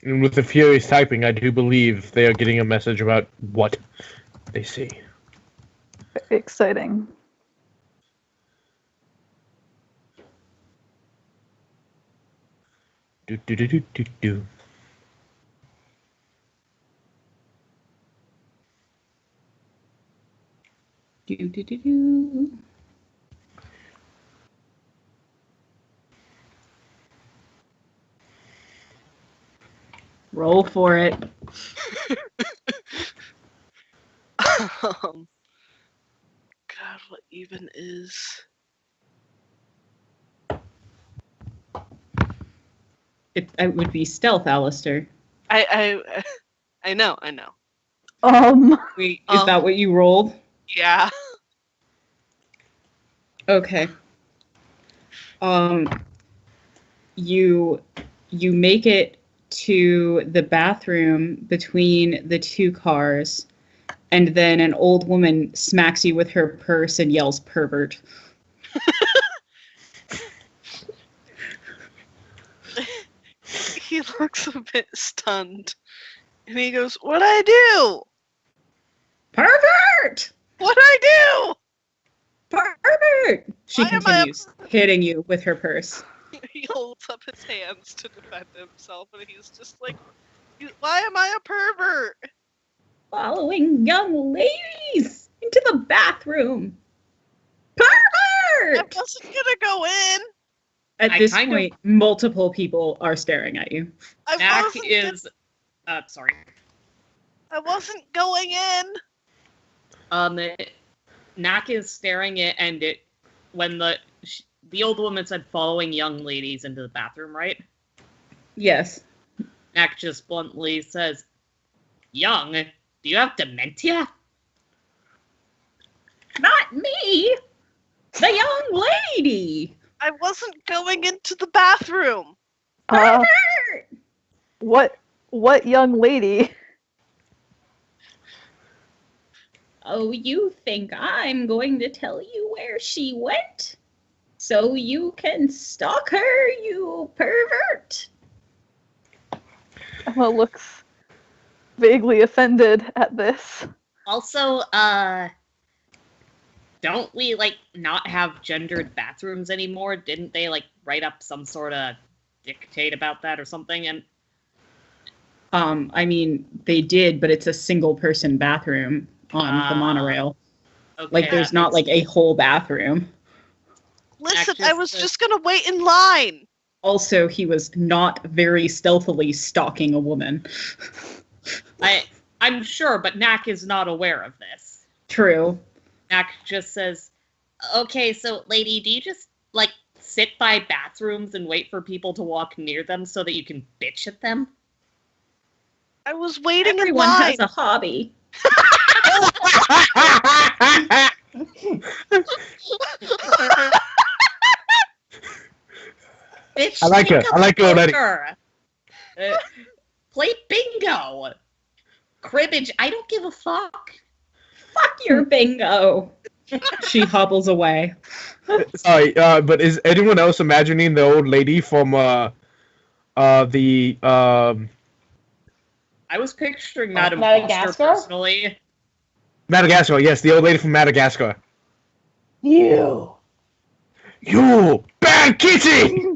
And with the furious typing, I do believe they are getting a message about what they see. Very exciting. Do do do do do do. Do do do do. Roll for it. God, what even is? It would be stealth, Alistair. I know. Wait, is that what you rolled? Yeah. Okay. You make it to the bathroom between the two cars, and then an old woman smacks you with her purse and yells pervert. He looks a bit stunned. And he goes, "What'd I do? Pervert! What'd I Pervert! She Why am I continues, hitting you with her purse. do?" He holds up his hands to defend himself, and he's just like, "Why am I a pervert?" Following young ladies into the bathroom. Pervert! I wasn't gonna go in. At this point, multiple people are staring at you. Knack is... sorry. I wasn't going in. Knack is staring at, and when the old woman said following young ladies into the bathroom, right? Yes. Knack just bluntly says, "Young? Do you have dementia?" Not me! The young lady! I wasn't going into the bathroom. What young lady? Oh, you think I'm going to tell you where she went? So you can stalk her, you pervert? Emma looks vaguely offended at this. Also, don't we, like, not have gendered bathrooms anymore? Didn't they, like, write up some sort of dictate about that or something? And I mean, they did, but it's a single-person bathroom on the monorail. okay, Like, there's not, like, a whole bathroom. Listen, I was just gonna wait in line. Also, he was not very stealthily stalking a woman. I'm sure, but Knack is not aware of this. True. Knack just says, okay, so, lady, do you just, like, sit by bathrooms and wait for people to walk near them so that you can bitch at them? I was waiting Everyone in line. has a hobby. Bitch, I like think her. of I like her already. poker. Play bingo. Cribbage, I don't give a fuck. Fuck your bingo. She hobbles away. Sorry, but is anyone else imagining the old lady from the I was picturing Madame Madagascar? Foster personally. Madagascar? Yes, the old lady from Madagascar. You. You bad kitty!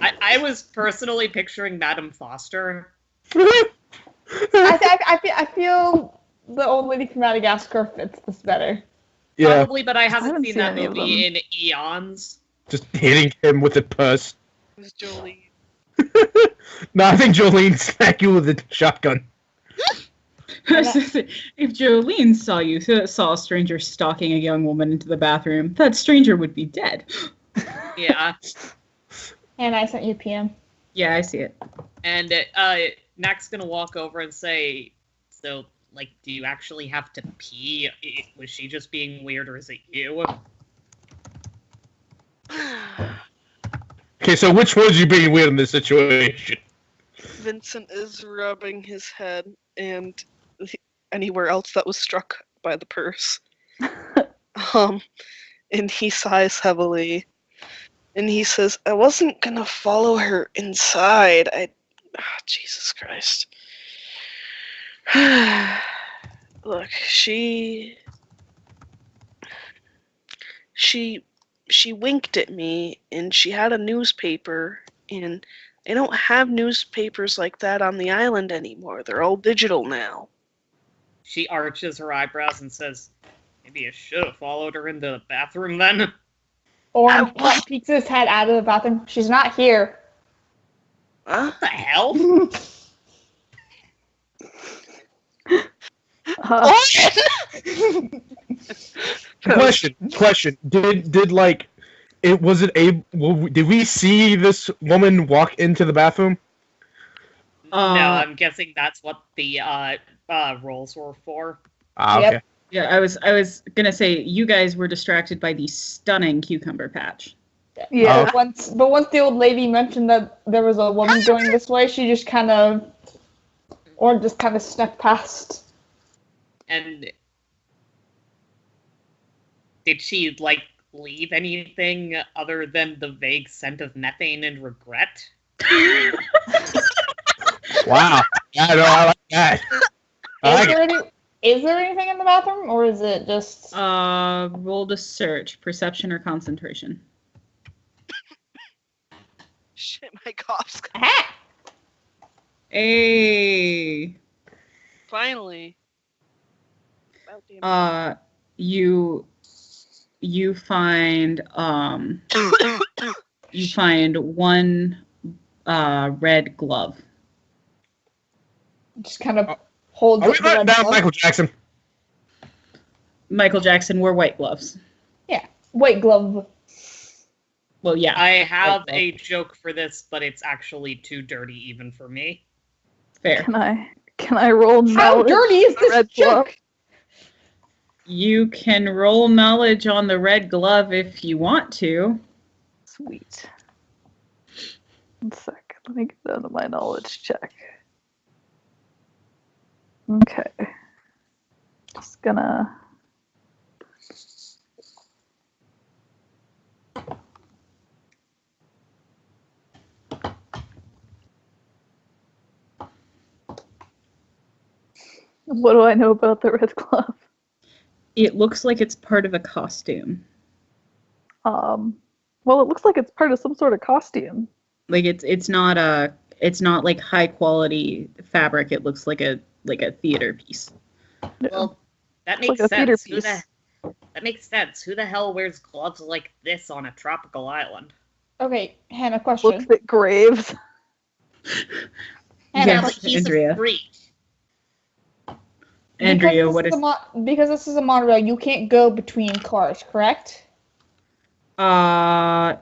I was personally picturing Madame Foster. I feel the old lady from Madagascar fits this better. Yeah, Probably, but I haven't haven't seen seen that any of movie in eons. just hitting him with a purse. It was Jolie. No, I think Jolene smacked you with a shotgun. If Jolene saw a stranger stalking a young woman into the bathroom, that stranger would be dead. Yeah. And I sent you a PM. Yeah, I see it. And Knack's gonna walk over and say, so, like, do you actually have to pee? Was she just being weird, or is it you? Okay, so which one's you being weird in this situation? Vincent is rubbing his head and anywhere else that was struck by the purse. And he sighs heavily. And he says, I wasn't gonna follow her inside. Jesus Christ. Look, she winked at me, and she had a newspaper, and they don't have newspapers like that on the island anymore. They're all digital now. She arches her eyebrows and says, maybe I should have followed her into the bathroom then. Orange peeks his head out of the bathroom. She's not here. Huh? What the hell? Question. Did like it was it a did we see this woman walk into the bathroom? No, I'm guessing that's what the roles were for. Ah, Yep. okay. Yeah, I was gonna say you guys were distracted by the stunning cucumber patch. Yeah. But once the old lady mentioned that there was a woman going this way, she just kind of snuck past. And did she, like, leave anything other than the vague scent of methane and regret? Wow. Yeah, no, I like that. Is there anything in the bathroom, or is it just... Roll to search, perception or concentration. Shit, my cough's Aha! Hey. finally. About damn You find one red glove. Just kind of holds Are we up the red letting down glove. Michael Jackson? Michael Jackson wore white gloves. White glove. Well, yeah. I have White glove. a joke for this, but it's actually too dirty even for me. Fair. Can I roll How knowledge dirty is on the this red glove? joke? You can roll knowledge on the red glove if you want to. Sweet. 1 sec. Let me get down to my knowledge check. Okay. Just gonna. What do I know about the red glove? It looks like it's part of a costume. Well, it looks like it's part of some sort of costume. Like it's not like high quality fabric. It looks like a theater piece. Well, that It's makes like a theater sense. piece. That makes sense. Who the hell wears gloves like this on a tropical island? Okay, Hannah, question. Looks at graves. Hannah, Yes, But he's Andrea. a freak. Andrea, what is? Because this is a monorail, you can't go between cars, correct? Is I.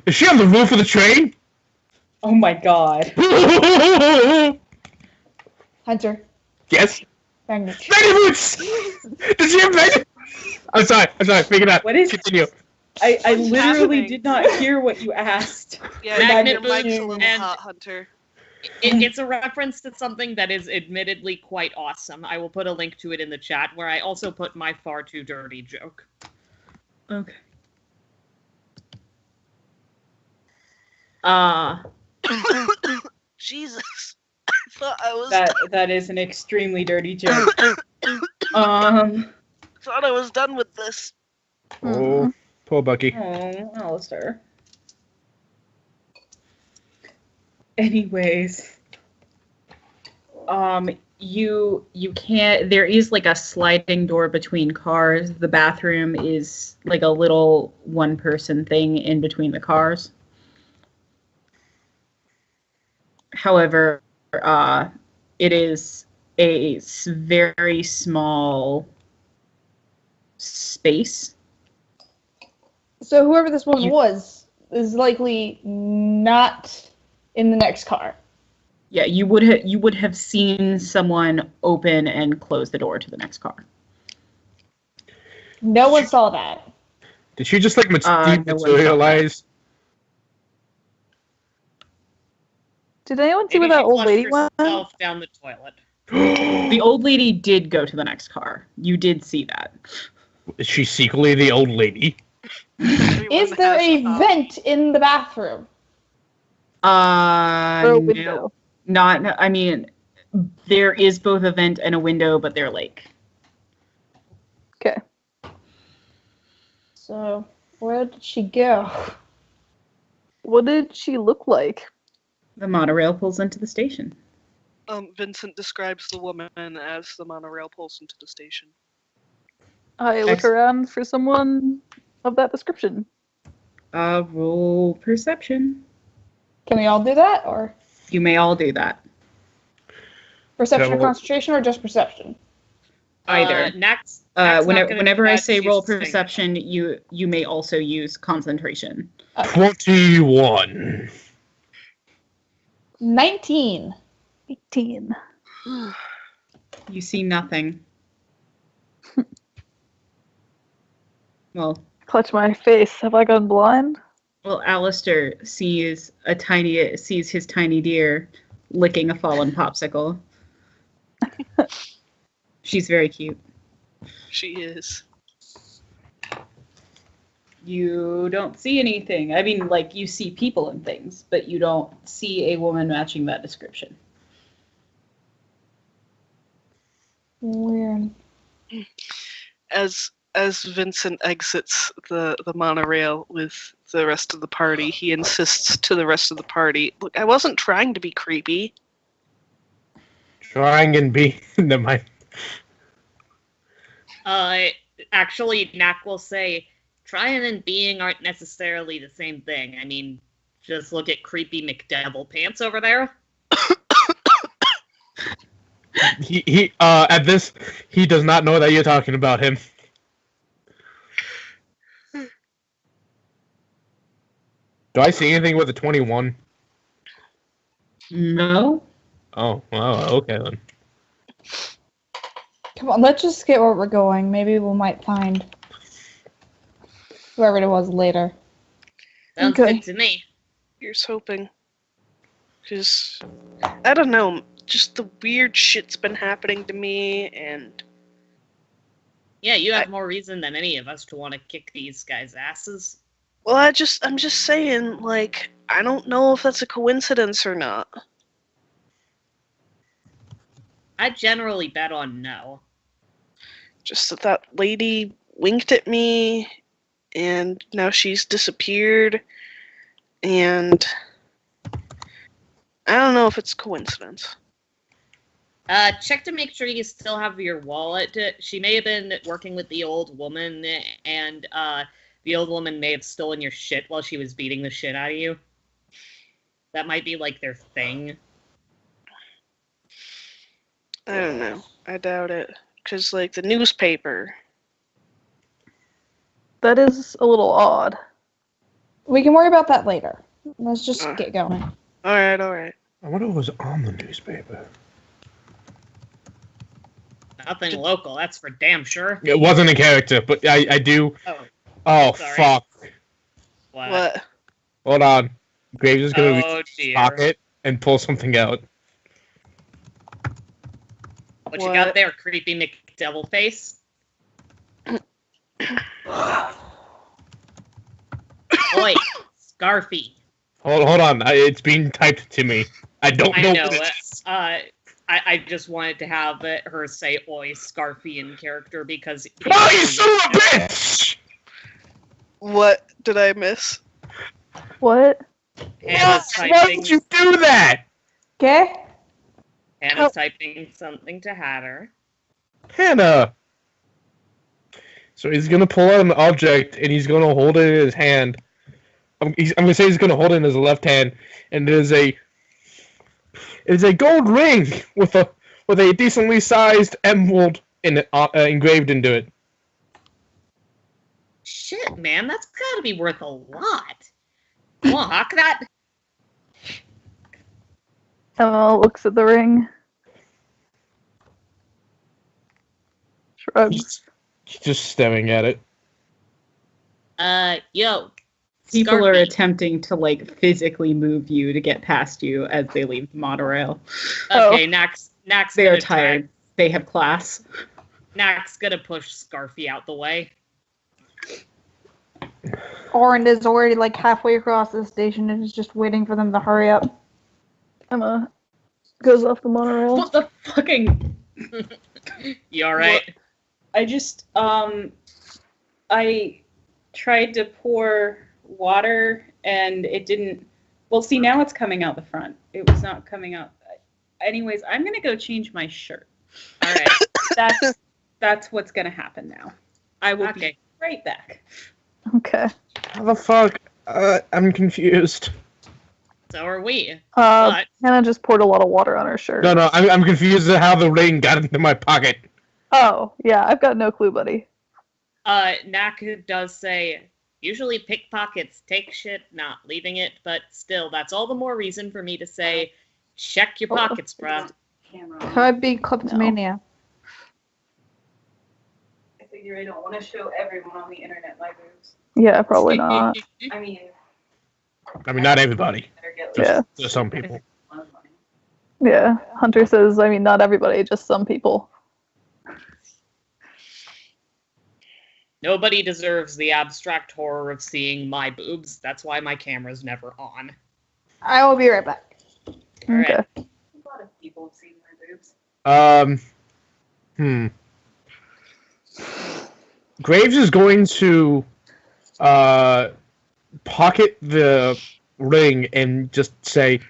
she on the roof of the train? Oh my god. Hunter, Yes. magnet. Magnet boots! Did she have magnet? I'm sorry. Pick it up. What is? Continue. I What's literally happening? did not hear what you asked. Yeah, Magnet your mic's a boots little and- hot, Hunter. It's a reference to something that is admittedly quite awesome. I will put a link to it in the chat, where I also put my far too dirty joke. Okay. Jesus. I thought I was That is an extremely dirty joke. thought I was done with this. Oh, poor Bucky. Oh, Alistair. Anyways, you can't. There is like a sliding door between cars. The bathroom is like a little one-person thing in between the cars. However, it is a very small space. So whoever this woman You- was is likely not in the next car. Yeah, you would have seen someone open and close the door to the next car. No one saw that. Did she just like no one saw that. dematerialize? Did anyone see Maybe where that she old flushed lady went? herself down the toilet. The old lady did go to the next car. You did see that. Is she secretly the old lady? Everyone Is there has a thought. vent in the bathroom? Or a No, window? not. I mean, there is both a vent and a window, but they're like. Okay. So where did she go? What did she look like? The monorail pulls into the station. Vincent describes the woman as the monorail pulls into the station. I look around for someone of that description. Roll perception. Can we all do that, or You may all do that. perception or So- concentration, or just perception? Either. Nax not gonna do Whenever I that, say she's roll saying- perception, you may also use concentration. 21. 19. 18. You see nothing. Well, Clutch my face. Have I gone blind? Alistair sees his tiny deer licking a fallen popsicle. She's very cute. She is. You don't see anything. I mean, like, you see people and things, but you don't see a woman matching that description. Weird. As Vincent exits the monorail with the rest of the party, he insists to the rest of the party, "Look, I wasn't trying to be creepy." Trying and be. Never mind. Actually, Knack will say, trying and being aren't necessarily the same thing. I mean, just look at creepy McDevil Pants over there. He at this he does not know that you're talking about him. Do I see anything with a 21? No? Oh, okay then. Come on, let's just get where we're going. Maybe we might find whoever it was later. Sounds Okay. good to me. Here's hoping. Because, I don't know, just the weird shit's been happening to me, and Yeah, you have more reason than any of us to want to kick these guys' asses. well, I'm just saying, like, I don't know if that's a coincidence or not. I generally bet on no. Just that lady winked at me, and now she's disappeared, and I don't know if it's coincidence. Check to make sure you still have your wallet. She may have been working with the old woman, and the old woman may have stolen your shit while she was beating the shit out of you. That might be, like, their thing. I don't know. I doubt it. Because, like, the newspaper. That is a little odd. We can worry about that later. Let's just get going. Alright. I wonder what was on the newspaper. Nothing local, that's for damn sure. It wasn't a character, but I do. Oh, Sorry. sorry. Fuck. What? Hold on. Graves is gonna reach his dear. pocket and pull something out. What you got there, creepy McDevil face? Oi, Scarfy. Hold on. It's being typed to me. I don't know. What it is. I just wanted to have her say "Oi, Scarfy" in character because. Oh, you son of a bitch! What did I miss? What? Hannah's Why typing. would you do that? Okay? Hannah's typing something to Hatter. Hannah. So he's gonna pull out an object and he's gonna hold it in his hand. I'm gonna say he's gonna hold it in his left hand, and it is a gold ring with a decently sized emerald in it, engraved into it. Shit, man, that's gotta be worth a lot. Want to hawk that? Emma looks at the ring. Shrugs. He's just staring at it. Yo. People are Scarfy. attempting to, like, physically move you to get past you as they leave the monorail. Okay, Nax They are tired. They have class. Nax gonna push Scarfy out the way. Orin is already like halfway across the station and is just waiting for them to hurry up. Emma goes off the monorail. What the fucking... You alright? I just, I tried to pour water and it didn't... Well, see, now it's coming out the front. It was not coming out... Anyways, I'm gonna go change my shirt. Alright. That's what's gonna happen now. I will be right back. Okay. How the fuck? I'm confused. So are we. Hannah just poured a lot of water on her shirt. No, I'm confused at how the ring got into my pocket. Oh, yeah, I've got no clue, buddy. Nak does say, usually pickpockets take shit, not leaving it, but still, that's all the more reason for me to say, check your pockets, bruh. Could be kleptomania. I figure I don't want to show everyone on the internet my boobs. Yeah, probably not. I mean, not everybody. Yeah. Just some people. Yeah, Hunter says, I mean, not everybody, just some people. Nobody deserves the abstract horror of seeing my boobs. That's why my camera's never on. I will be right back. Alright. Okay. a lot of people have seen my boobs. Graves is going to pocket the ring and just say.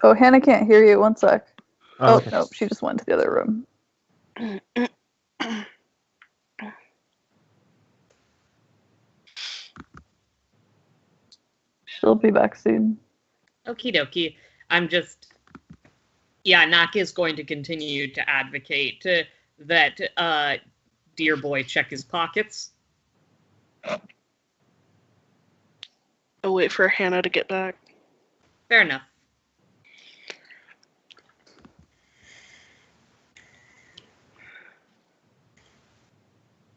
Oh, Hannah can't hear you. One sec. Oh, Okay. no, she just went to the other room. She'll be back soon. Okie dokie. I'm just... Yeah, Nak is going to continue to advocate that dear boy check his pockets. I'll wait for Hannah to get back. Fair enough.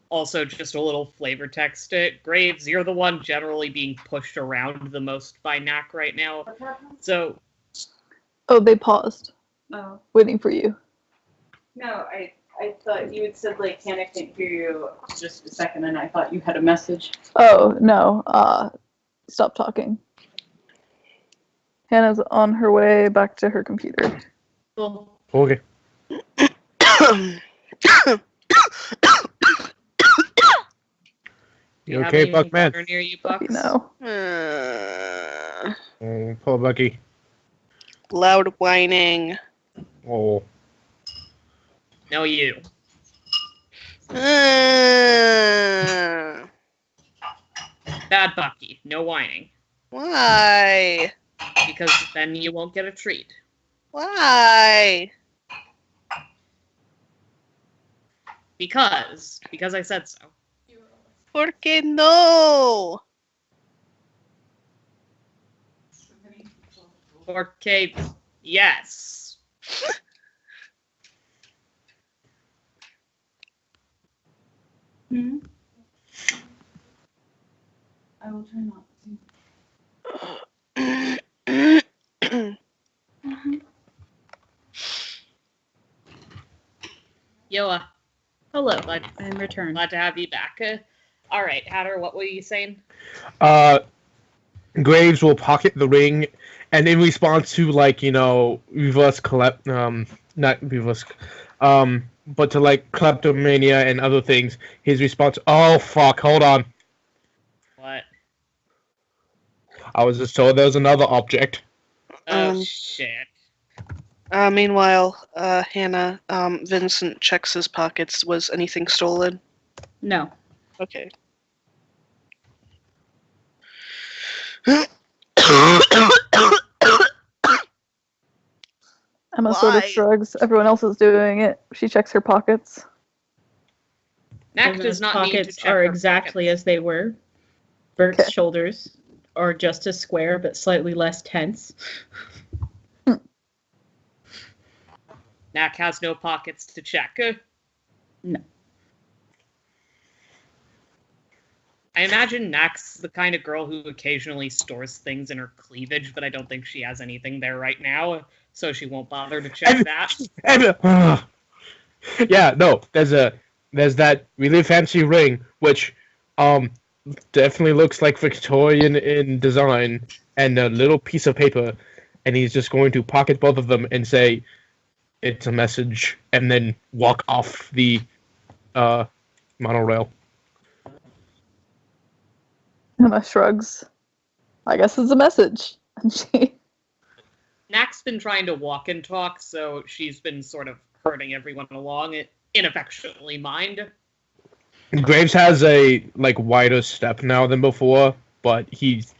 Also, just a little flavor text. Graves, you're the one generally being pushed around the most by Nak right now. So, Oh, they paused, Oh. waiting for you. No, I thought you had said, like, Hannah can't hear you just a second, and I thought you had a message. Oh, no, stop talking. Hannah's on her way back to her computer. cool. Okay. You have okay, any Buckman? water near you, Bucky, Bucks? no. Poor Bucky. Loud whining. Oh. No, you. Bad Bucky. No whining. Why? Because then you won't get a treat. Why? Because I said so. ¿Por qué no? Porque yes. I will try not to. Yoa. Hello, Glad, I'm returned. glad to have you back. All right, Hatter, what were you saying? Graves will pocket the ring, and in response to reverse not reverse, but to kleptomania and other things, his response. Oh fuck! Hold on. What? I was just told there was another object. Oh shit. Meanwhile, Hannah, Vincent checks his pockets. Was anything stolen? No. Okay. Emma sort of Why? shrugs. Everyone else is doing it. She checks her pockets. Knack does not need to pockets check are her exactly pockets. as they were. Bert's Okay. shoulders are just as square but slightly less tense. Knack has no pockets to check. No. I imagine Knack's the kind of girl who occasionally stores things in her cleavage, but I don't think she has anything there right now, so she won't bother to check that. Yeah, no, there's that really fancy ring, which definitely looks like Victorian in design, and a little piece of paper, and he's just going to pocket both of them and say, it's a message, and then walk off the monorail. Emma shrugs. I guess it's a message. And she... Knack's been trying to walk and talk, so she's been sort of herding everyone along, ineffectually mind. Graves has a wider step now than before, but he's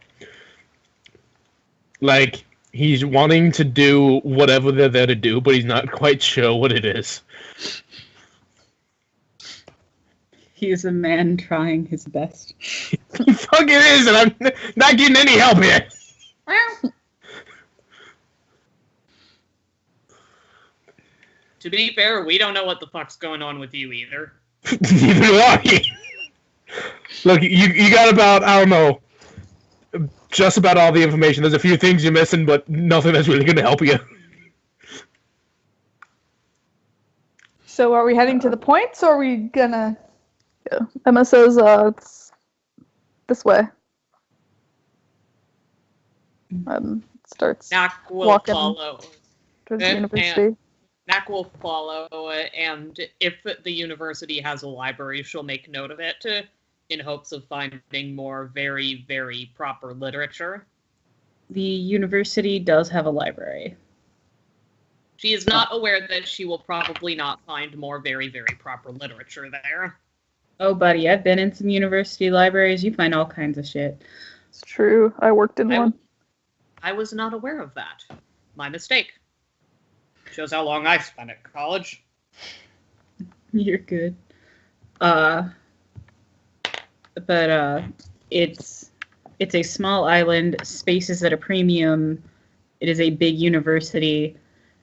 wanting to do whatever they're there to do, but he's not quite sure what it is. He is a man trying his best. He fucking is, and I'm not getting any help here. To be fair, we don't know what the fuck's going on with you either. Neither do I. Look, you got about, I don't know, just about all the information. There's a few things you're missing, but nothing that's really going to help you. So are we heading to the points, or are we gonna... Yeah. Emma says, it's this way. Starts Knack will walking follow. towards the and- university. Knack will follow, and if the university has a library, she'll make note of it in hopes of finding more very, very proper literature. The university does have a library. She is not aware that she will probably not find more very, very proper literature there. Oh, buddy, I've been in some university libraries. You find all kinds of shit. It's true. I worked in one. I was not aware of that. My mistake. Shows how long I spent at college. You're good. It's a small island. Space is at a premium. It is a big university,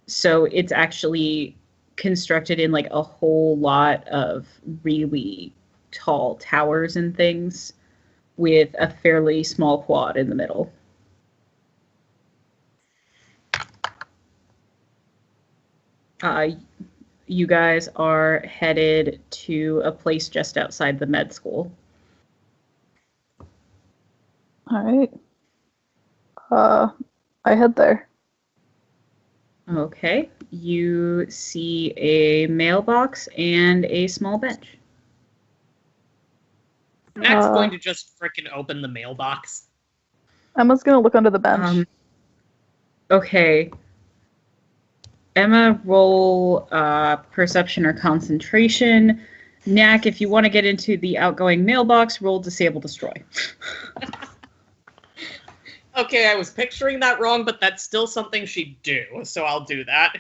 so it's actually constructed in a whole lot of really tall towers and things, with a fairly small quad in the middle. You guys are headed to a place just outside the med school. All right. I head there. Okay. You see a mailbox and a small bench. Matt's going to just frickin' open the mailbox. Emma's gonna look under the bench. Okay. Emma, roll perception or concentration. Knack, if you want to get into the outgoing mailbox, roll disable destroy. Okay, I was picturing that wrong, but that's still something she'd do, so I'll do that.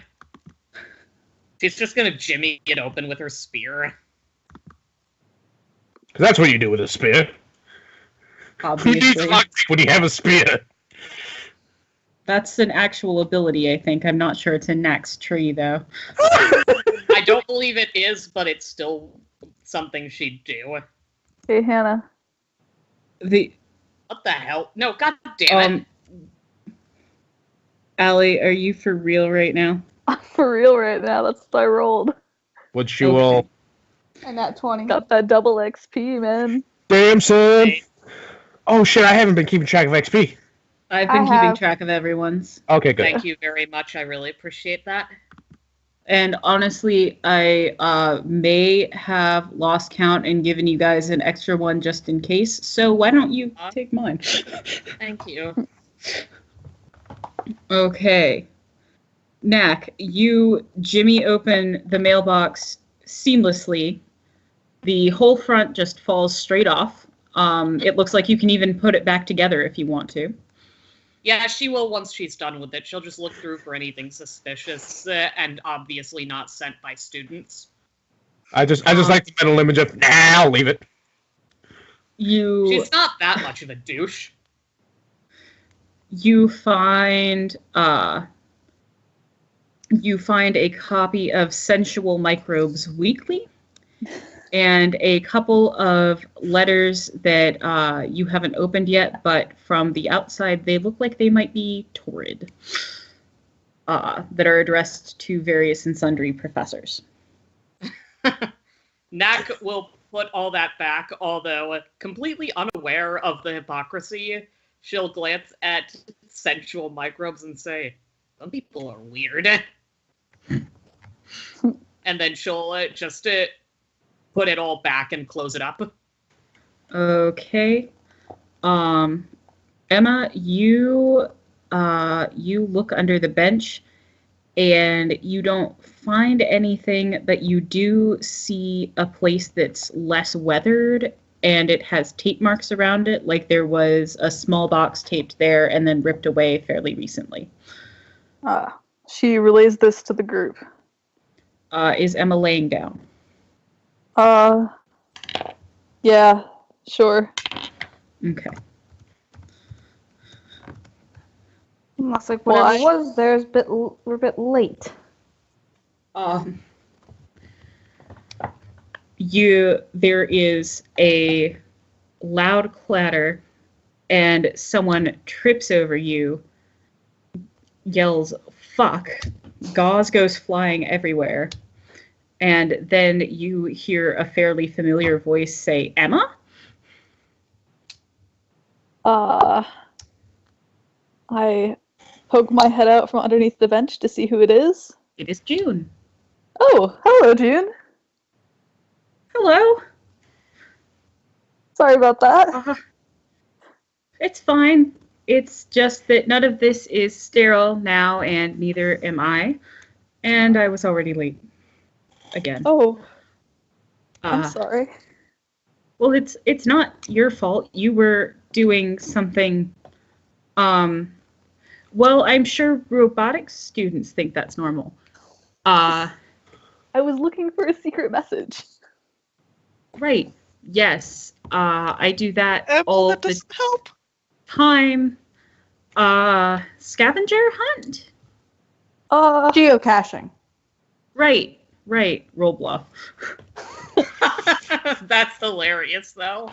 She's just gonna jimmy it open with her spear. Because that's what you do with a spear. Who needs Obviously. lockpick when you have a spear? That's an actual ability, I think. I'm not sure it's in Knack's tree, though. I don't believe it is, but it's still something she'd do. Hey, Hannah. What the hell? No, god damn it. Allie, are you for real right now? I'm for real right now. That's what I rolled. What you will. And that 20. Got that double XP, man. Damn, son. Oh, shit, I haven't been keeping track of XP. I've been keeping track of everyone's. Okay, good. Thank you very much. I really appreciate that. And honestly, I may have lost count and given you guys an extra one just in case. So why don't you take mine? Thank you. Okay. Knack, you jimmy open the mailbox seamlessly. The whole front just falls straight off. It looks like you can even put it back together if you want to. Yeah, she will once she's done with it. She'll just look through for anything suspicious and obviously not sent by students. I just like the mental image of, I'll leave it. She's not that much of a douche. You find a copy of Sensual Microbes Weekly and a couple of letters that you haven't opened yet, but from the outside they look like they might be torrid, that are addressed to various and sundry professors. Knack will put all that back, although completely unaware of the hypocrisy. She'll glance at Sensual Microbes and say, some people are weird. And then she'll just put it all back and close it up. Okay. Emma, you look under the bench and you don't find anything, but you do see a place that's less weathered and it has tape marks around it, like there was a small box taped there and then ripped away fairly recently. She relays this to the group. Is Emma laying down? Yeah, sure. Okay. Looks like whatever Why? was there is we're a bit late. There is a loud clatter and someone trips over you, yells, fuck, gauze goes flying everywhere, and then you hear a fairly familiar voice say, Emma? I poke my head out from underneath the bench to see who it is. It is June. Oh, hello, June. Hello. Sorry about that. It's fine. It's just that none of this is sterile now, and neither am I. And I was already late. Again. Oh. I'm sorry. Well, it's not your fault. You were doing something. Well, I'm sure robotics students think that's normal. I was looking for a secret message. Right. Yes. I do that all that the doesn't help. time. Scavenger hunt? Geocaching. Right. Roll bluff. That's hilarious, though.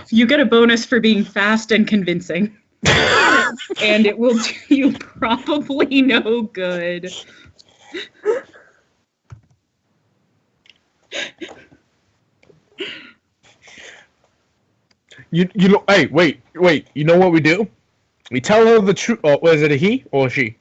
You get a bonus for being fast and convincing. And it will do you probably no good. You know, hey, wait. You know what we do? We tell her the truth. Oh, was it a he or a she?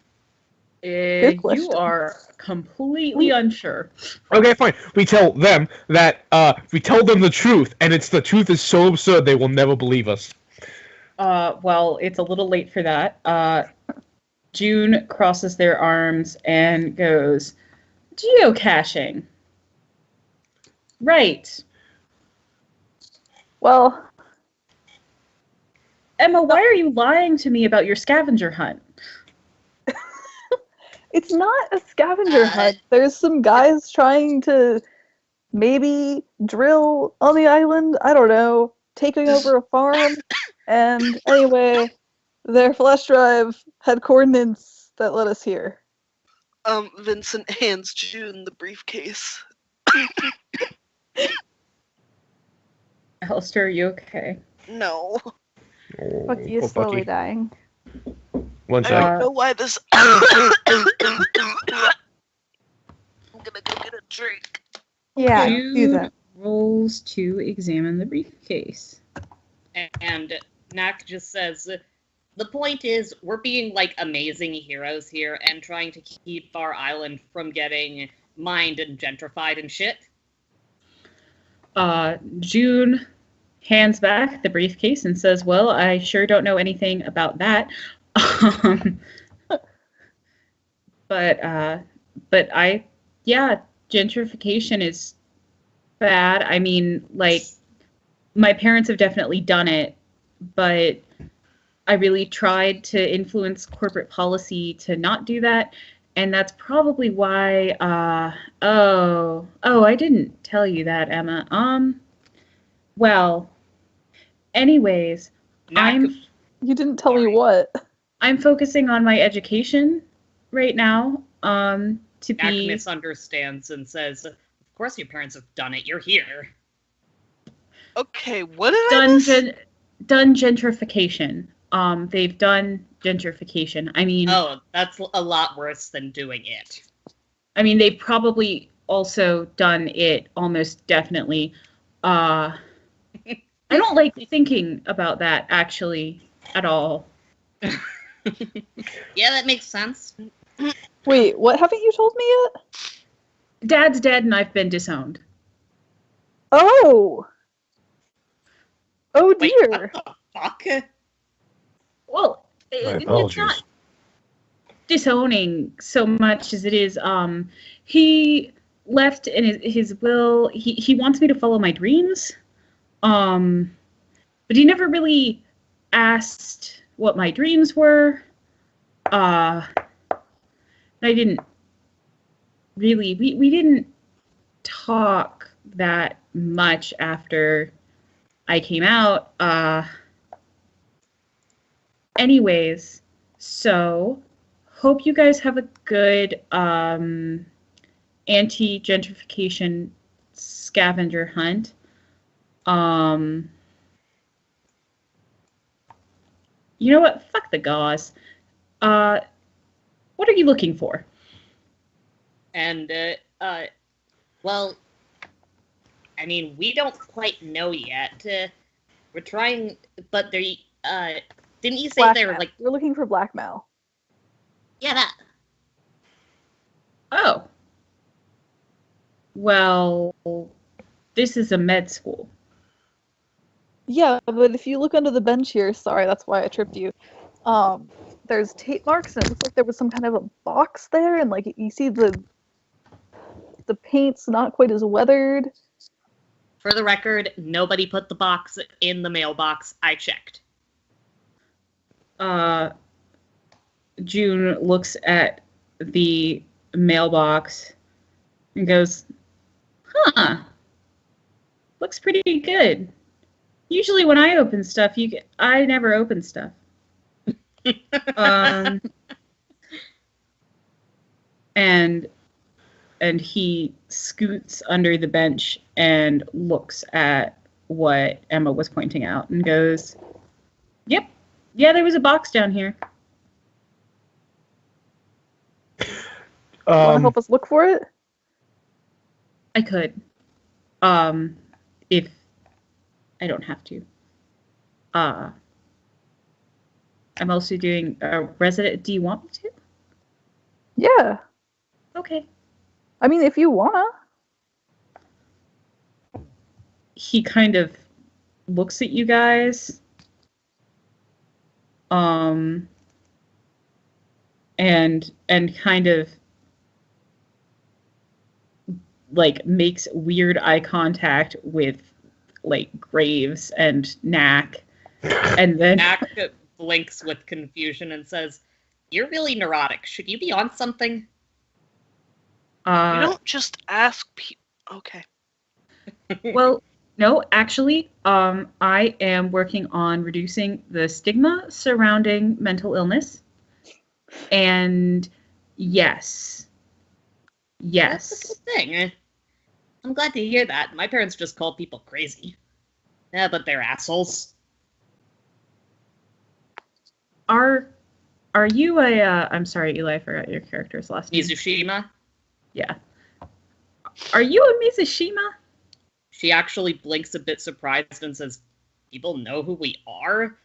You question. are completely unsure. Okay, fine. We tell them that we tell them the truth, and the truth is so absurd they will never believe us. Well, it's a little late for that. June crosses their arms and goes, geocaching. Right. Well, Emma, why are you lying to me about your scavenger hunt? it's not a scavenger hunt. There's some guys trying to maybe drill on the island. I don't know. Taking over a farm. And anyway, their flash drive had coordinates that led us here. Vincent hands June the briefcase. Alistair, are you okay? No. Bucky is Poor slowly Bucky. dying. One I sec. don't know why this. I'm gonna go get a drink. Yeah, June do that. rolls to examine the briefcase. And Knack just says, the point is, we're being like amazing heroes here and trying to keep our island from getting mined and gentrified and shit. June hands back the briefcase and says, well, I sure don't know anything about that. But gentrification is bad. I mean, like, my parents have definitely done it, but I really tried to influence corporate policy to not do that. And that's probably why, I didn't tell you that, Emma. Well, anyways, Knack, You didn't tell me Sorry. what. I'm focusing on my education right now, to Knack be, misunderstands and says, of course your parents have done it, you're here. Okay, what did I miss? done gentrification. They've done gentrification. I mean, Oh, that's a lot worse than doing it. they've probably also done it almost definitely. I don't like thinking about that actually at all. Yeah, that makes sense. Wait, what haven't you told me yet? Dad's dead and I've been disowned. Oh! Oh Wait, dear. what the fuck? Well, My it's apologies. not disowning so much as it is, he left in his will, he wants me to follow my dreams, but he never really asked what my dreams were. I didn't really, we didn't talk that much after I came out. Anyways, so hope you guys have a good anti-gentrification scavenger hunt. You know what? Fuck the gauze. What are you looking for? And, well, I mean, we don't quite know yet. We're trying, but didn't you say they were Blackmail. like, We're looking for blackmail. yeah, that. Oh. Well, this is a med school. Yeah, but if you look under the bench here, sorry, that's why I tripped you. There's tape marks, and it looks like there was some kind of a box there, and like you see the paint's not quite as weathered. For the record, nobody put the box in the mailbox. I checked. June looks at the mailbox and goes, huh, looks pretty good. Usually when I open stuff, I never open stuff. And he scoots under the bench and looks at what Emma was pointing out and goes, yep, yeah, there was a box down here. Want to help us look for it? I could. If I don't have to. I'm also doing a resident. Do you want me to? Yeah. Okay. I mean, if you wanna. He kind of looks at you guys. And kind of like makes weird eye contact with like Graves and Knack, and then Knack blinks with confusion and says, "You're really neurotic. Should you be on something?" You don't just ask people. Okay. Well, no, actually, I am working on reducing the stigma surrounding mental illness. And yes. That's a good thing. I'm glad to hear that. My parents just call people crazy. Yeah, but they're assholes. Are you a, I'm sorry, Eli, I forgot your character's last name. Mizushima? Yeah. Are you a Mizushima? She actually blinks a bit surprised and says, "People know who we are?"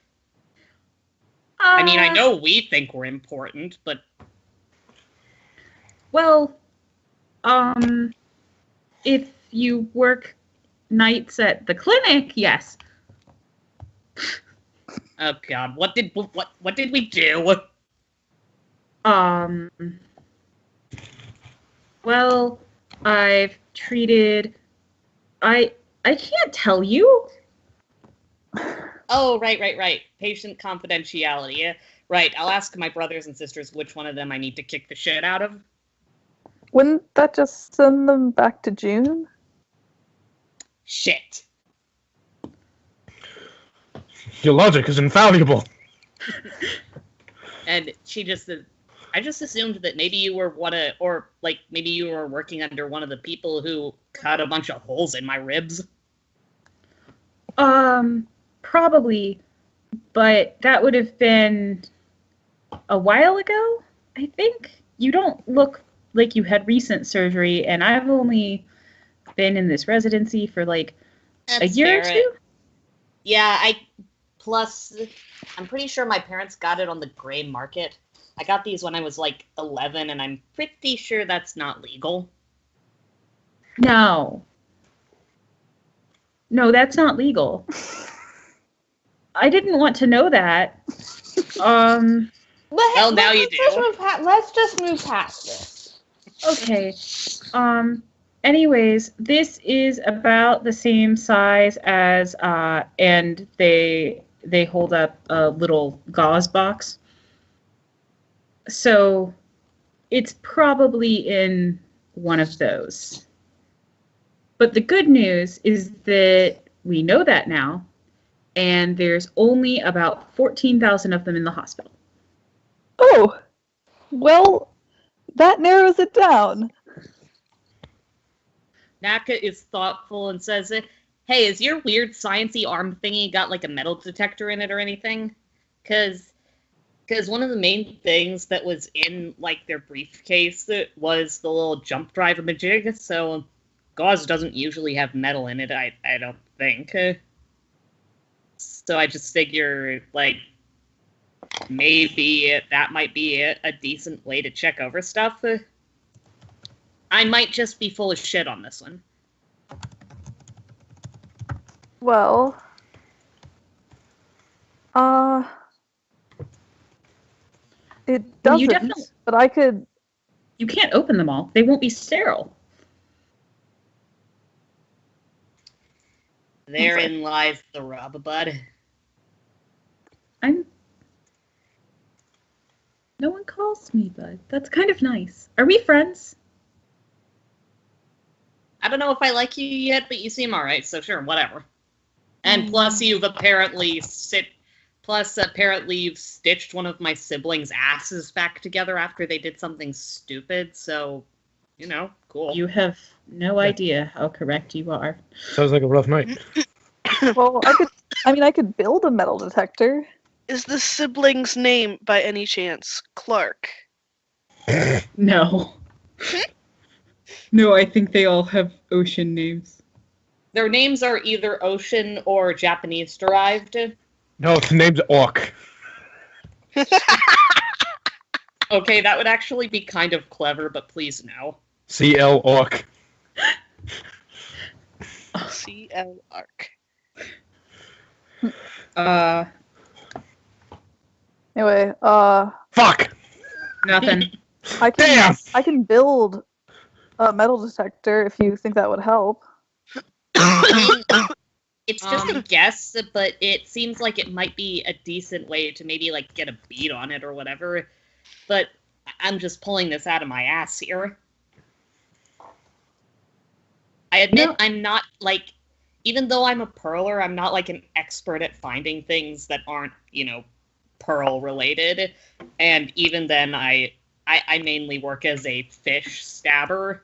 I mean, I know we think we're important, but... Well, if you work nights at the clinic, yes. Oh god, what did we do? Well, I've treated... I can't tell you. Oh, right. Patient confidentiality. Yeah. Right, I'll ask my brothers and sisters which one of them I need to kick the shit out of. Wouldn't that just send them back to June? Shit. Your logic is infallible. And I just assumed that maybe you were maybe you were working under one of the people who cut a bunch of holes in my ribs. Probably, but that would have been a while ago, I think. You don't look like you had recent surgery, and I've only been in this residency for like a year or two. Yeah, plus, I'm pretty sure my parents got it on the gray market. I got these when I was like 11, and I'm pretty sure that's not legal. No, that's not legal. I didn't want to know that. Well, now you do. Let's just move past this. Okay. Anyways, this is about the same size as, and they hold up a little gauze box. So it's probably in one of those. But the good news is that we know that now, and there's only about 14,000 of them in the hospital. Oh, well, that narrows it down. Naka is thoughtful and says, "Hey, is your weird sciencey arm thingy got like a metal detector in it or anything? Because one of the main things that was in like their briefcase was the little jump drive majig, so gauze doesn't usually have metal in it, I don't think. So I just figure, like, maybe that might be a decent way to check over stuff. I might just be full of shit on this one." Well, it doesn't, but I could... You can't open them all. They won't be sterile. Therein lies the rub, bud. No one calls me bud. That's kind of nice. Are we friends? I don't know if I like you yet, but you seem alright, so sure, whatever. And plus you've apparently you've stitched one of my siblings' asses back together after they did something stupid, so, you know, cool. You have no idea how correct you are. Sounds like a rough night. Well, I could build a metal detector. Is the sibling's name, by any chance, Clark? No. No, I think they all have ocean names. Their names are either ocean or Japanese derived. No, its name's Orc. Okay, that would actually be kind of clever, but please no. CL Orc. CL Arc. Anyway, Fuck! Nothing. Damn! I can build a metal detector if you think that would help. I mean, it's just a guess, but it seems like it might be a decent way to maybe, like, get a beat on it or whatever. But I'm just pulling this out of my ass here. I admit I'm not, like, even though I'm a pearler, I'm not, like, an expert at finding things that aren't, pearl related. And even then, I mainly work as a fish stabber.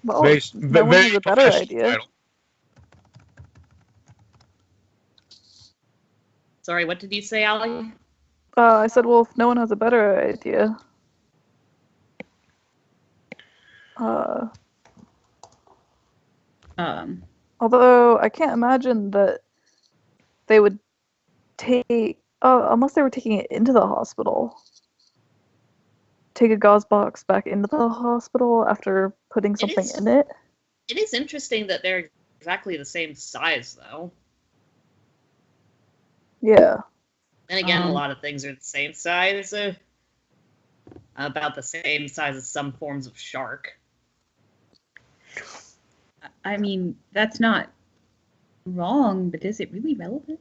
Well, no one has a better idea. Title. Sorry, what did you say, Allie? I said, well, if no one has a better idea. Although I can't imagine that they would take, unless they were taking it into the hospital. Take a gauze box back into the hospital after putting something in it. It is interesting that they're exactly the same size, though. Yeah. And again, a lot of things are the same size. About the same size as some forms of shark. I mean, that's not wrong, but is it really relevant?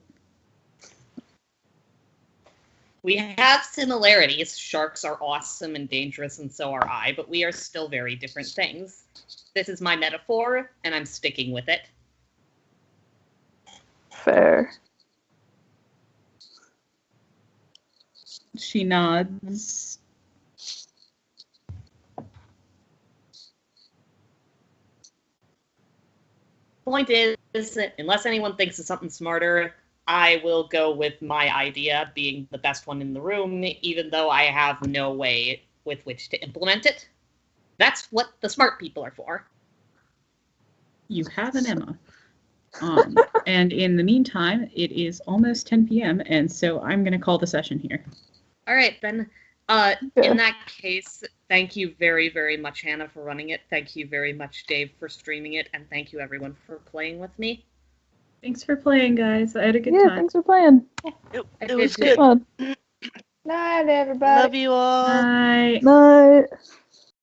We have similarities. Sharks are awesome and dangerous, and so are I, but we are still very different things. This is my metaphor, and I'm sticking with it. Fair. She nods. Point is, unless anyone thinks of something smarter, I will go with my idea being the best one in the room, even though I have no way with which to implement it. That's what the smart people are for. You have an Emma. And in the meantime, it is almost 10 p.m., and so I'm going to call the session here. All right, then. In that case, thank you very, very much, Hannah, for running it. Thank you very much, Dave, for streaming it. And thank you, everyone, for playing with me. Thanks for playing, guys. I had a good time. Yeah, thanks for playing. It was good. Night, everybody. Love you all. Bye. Night.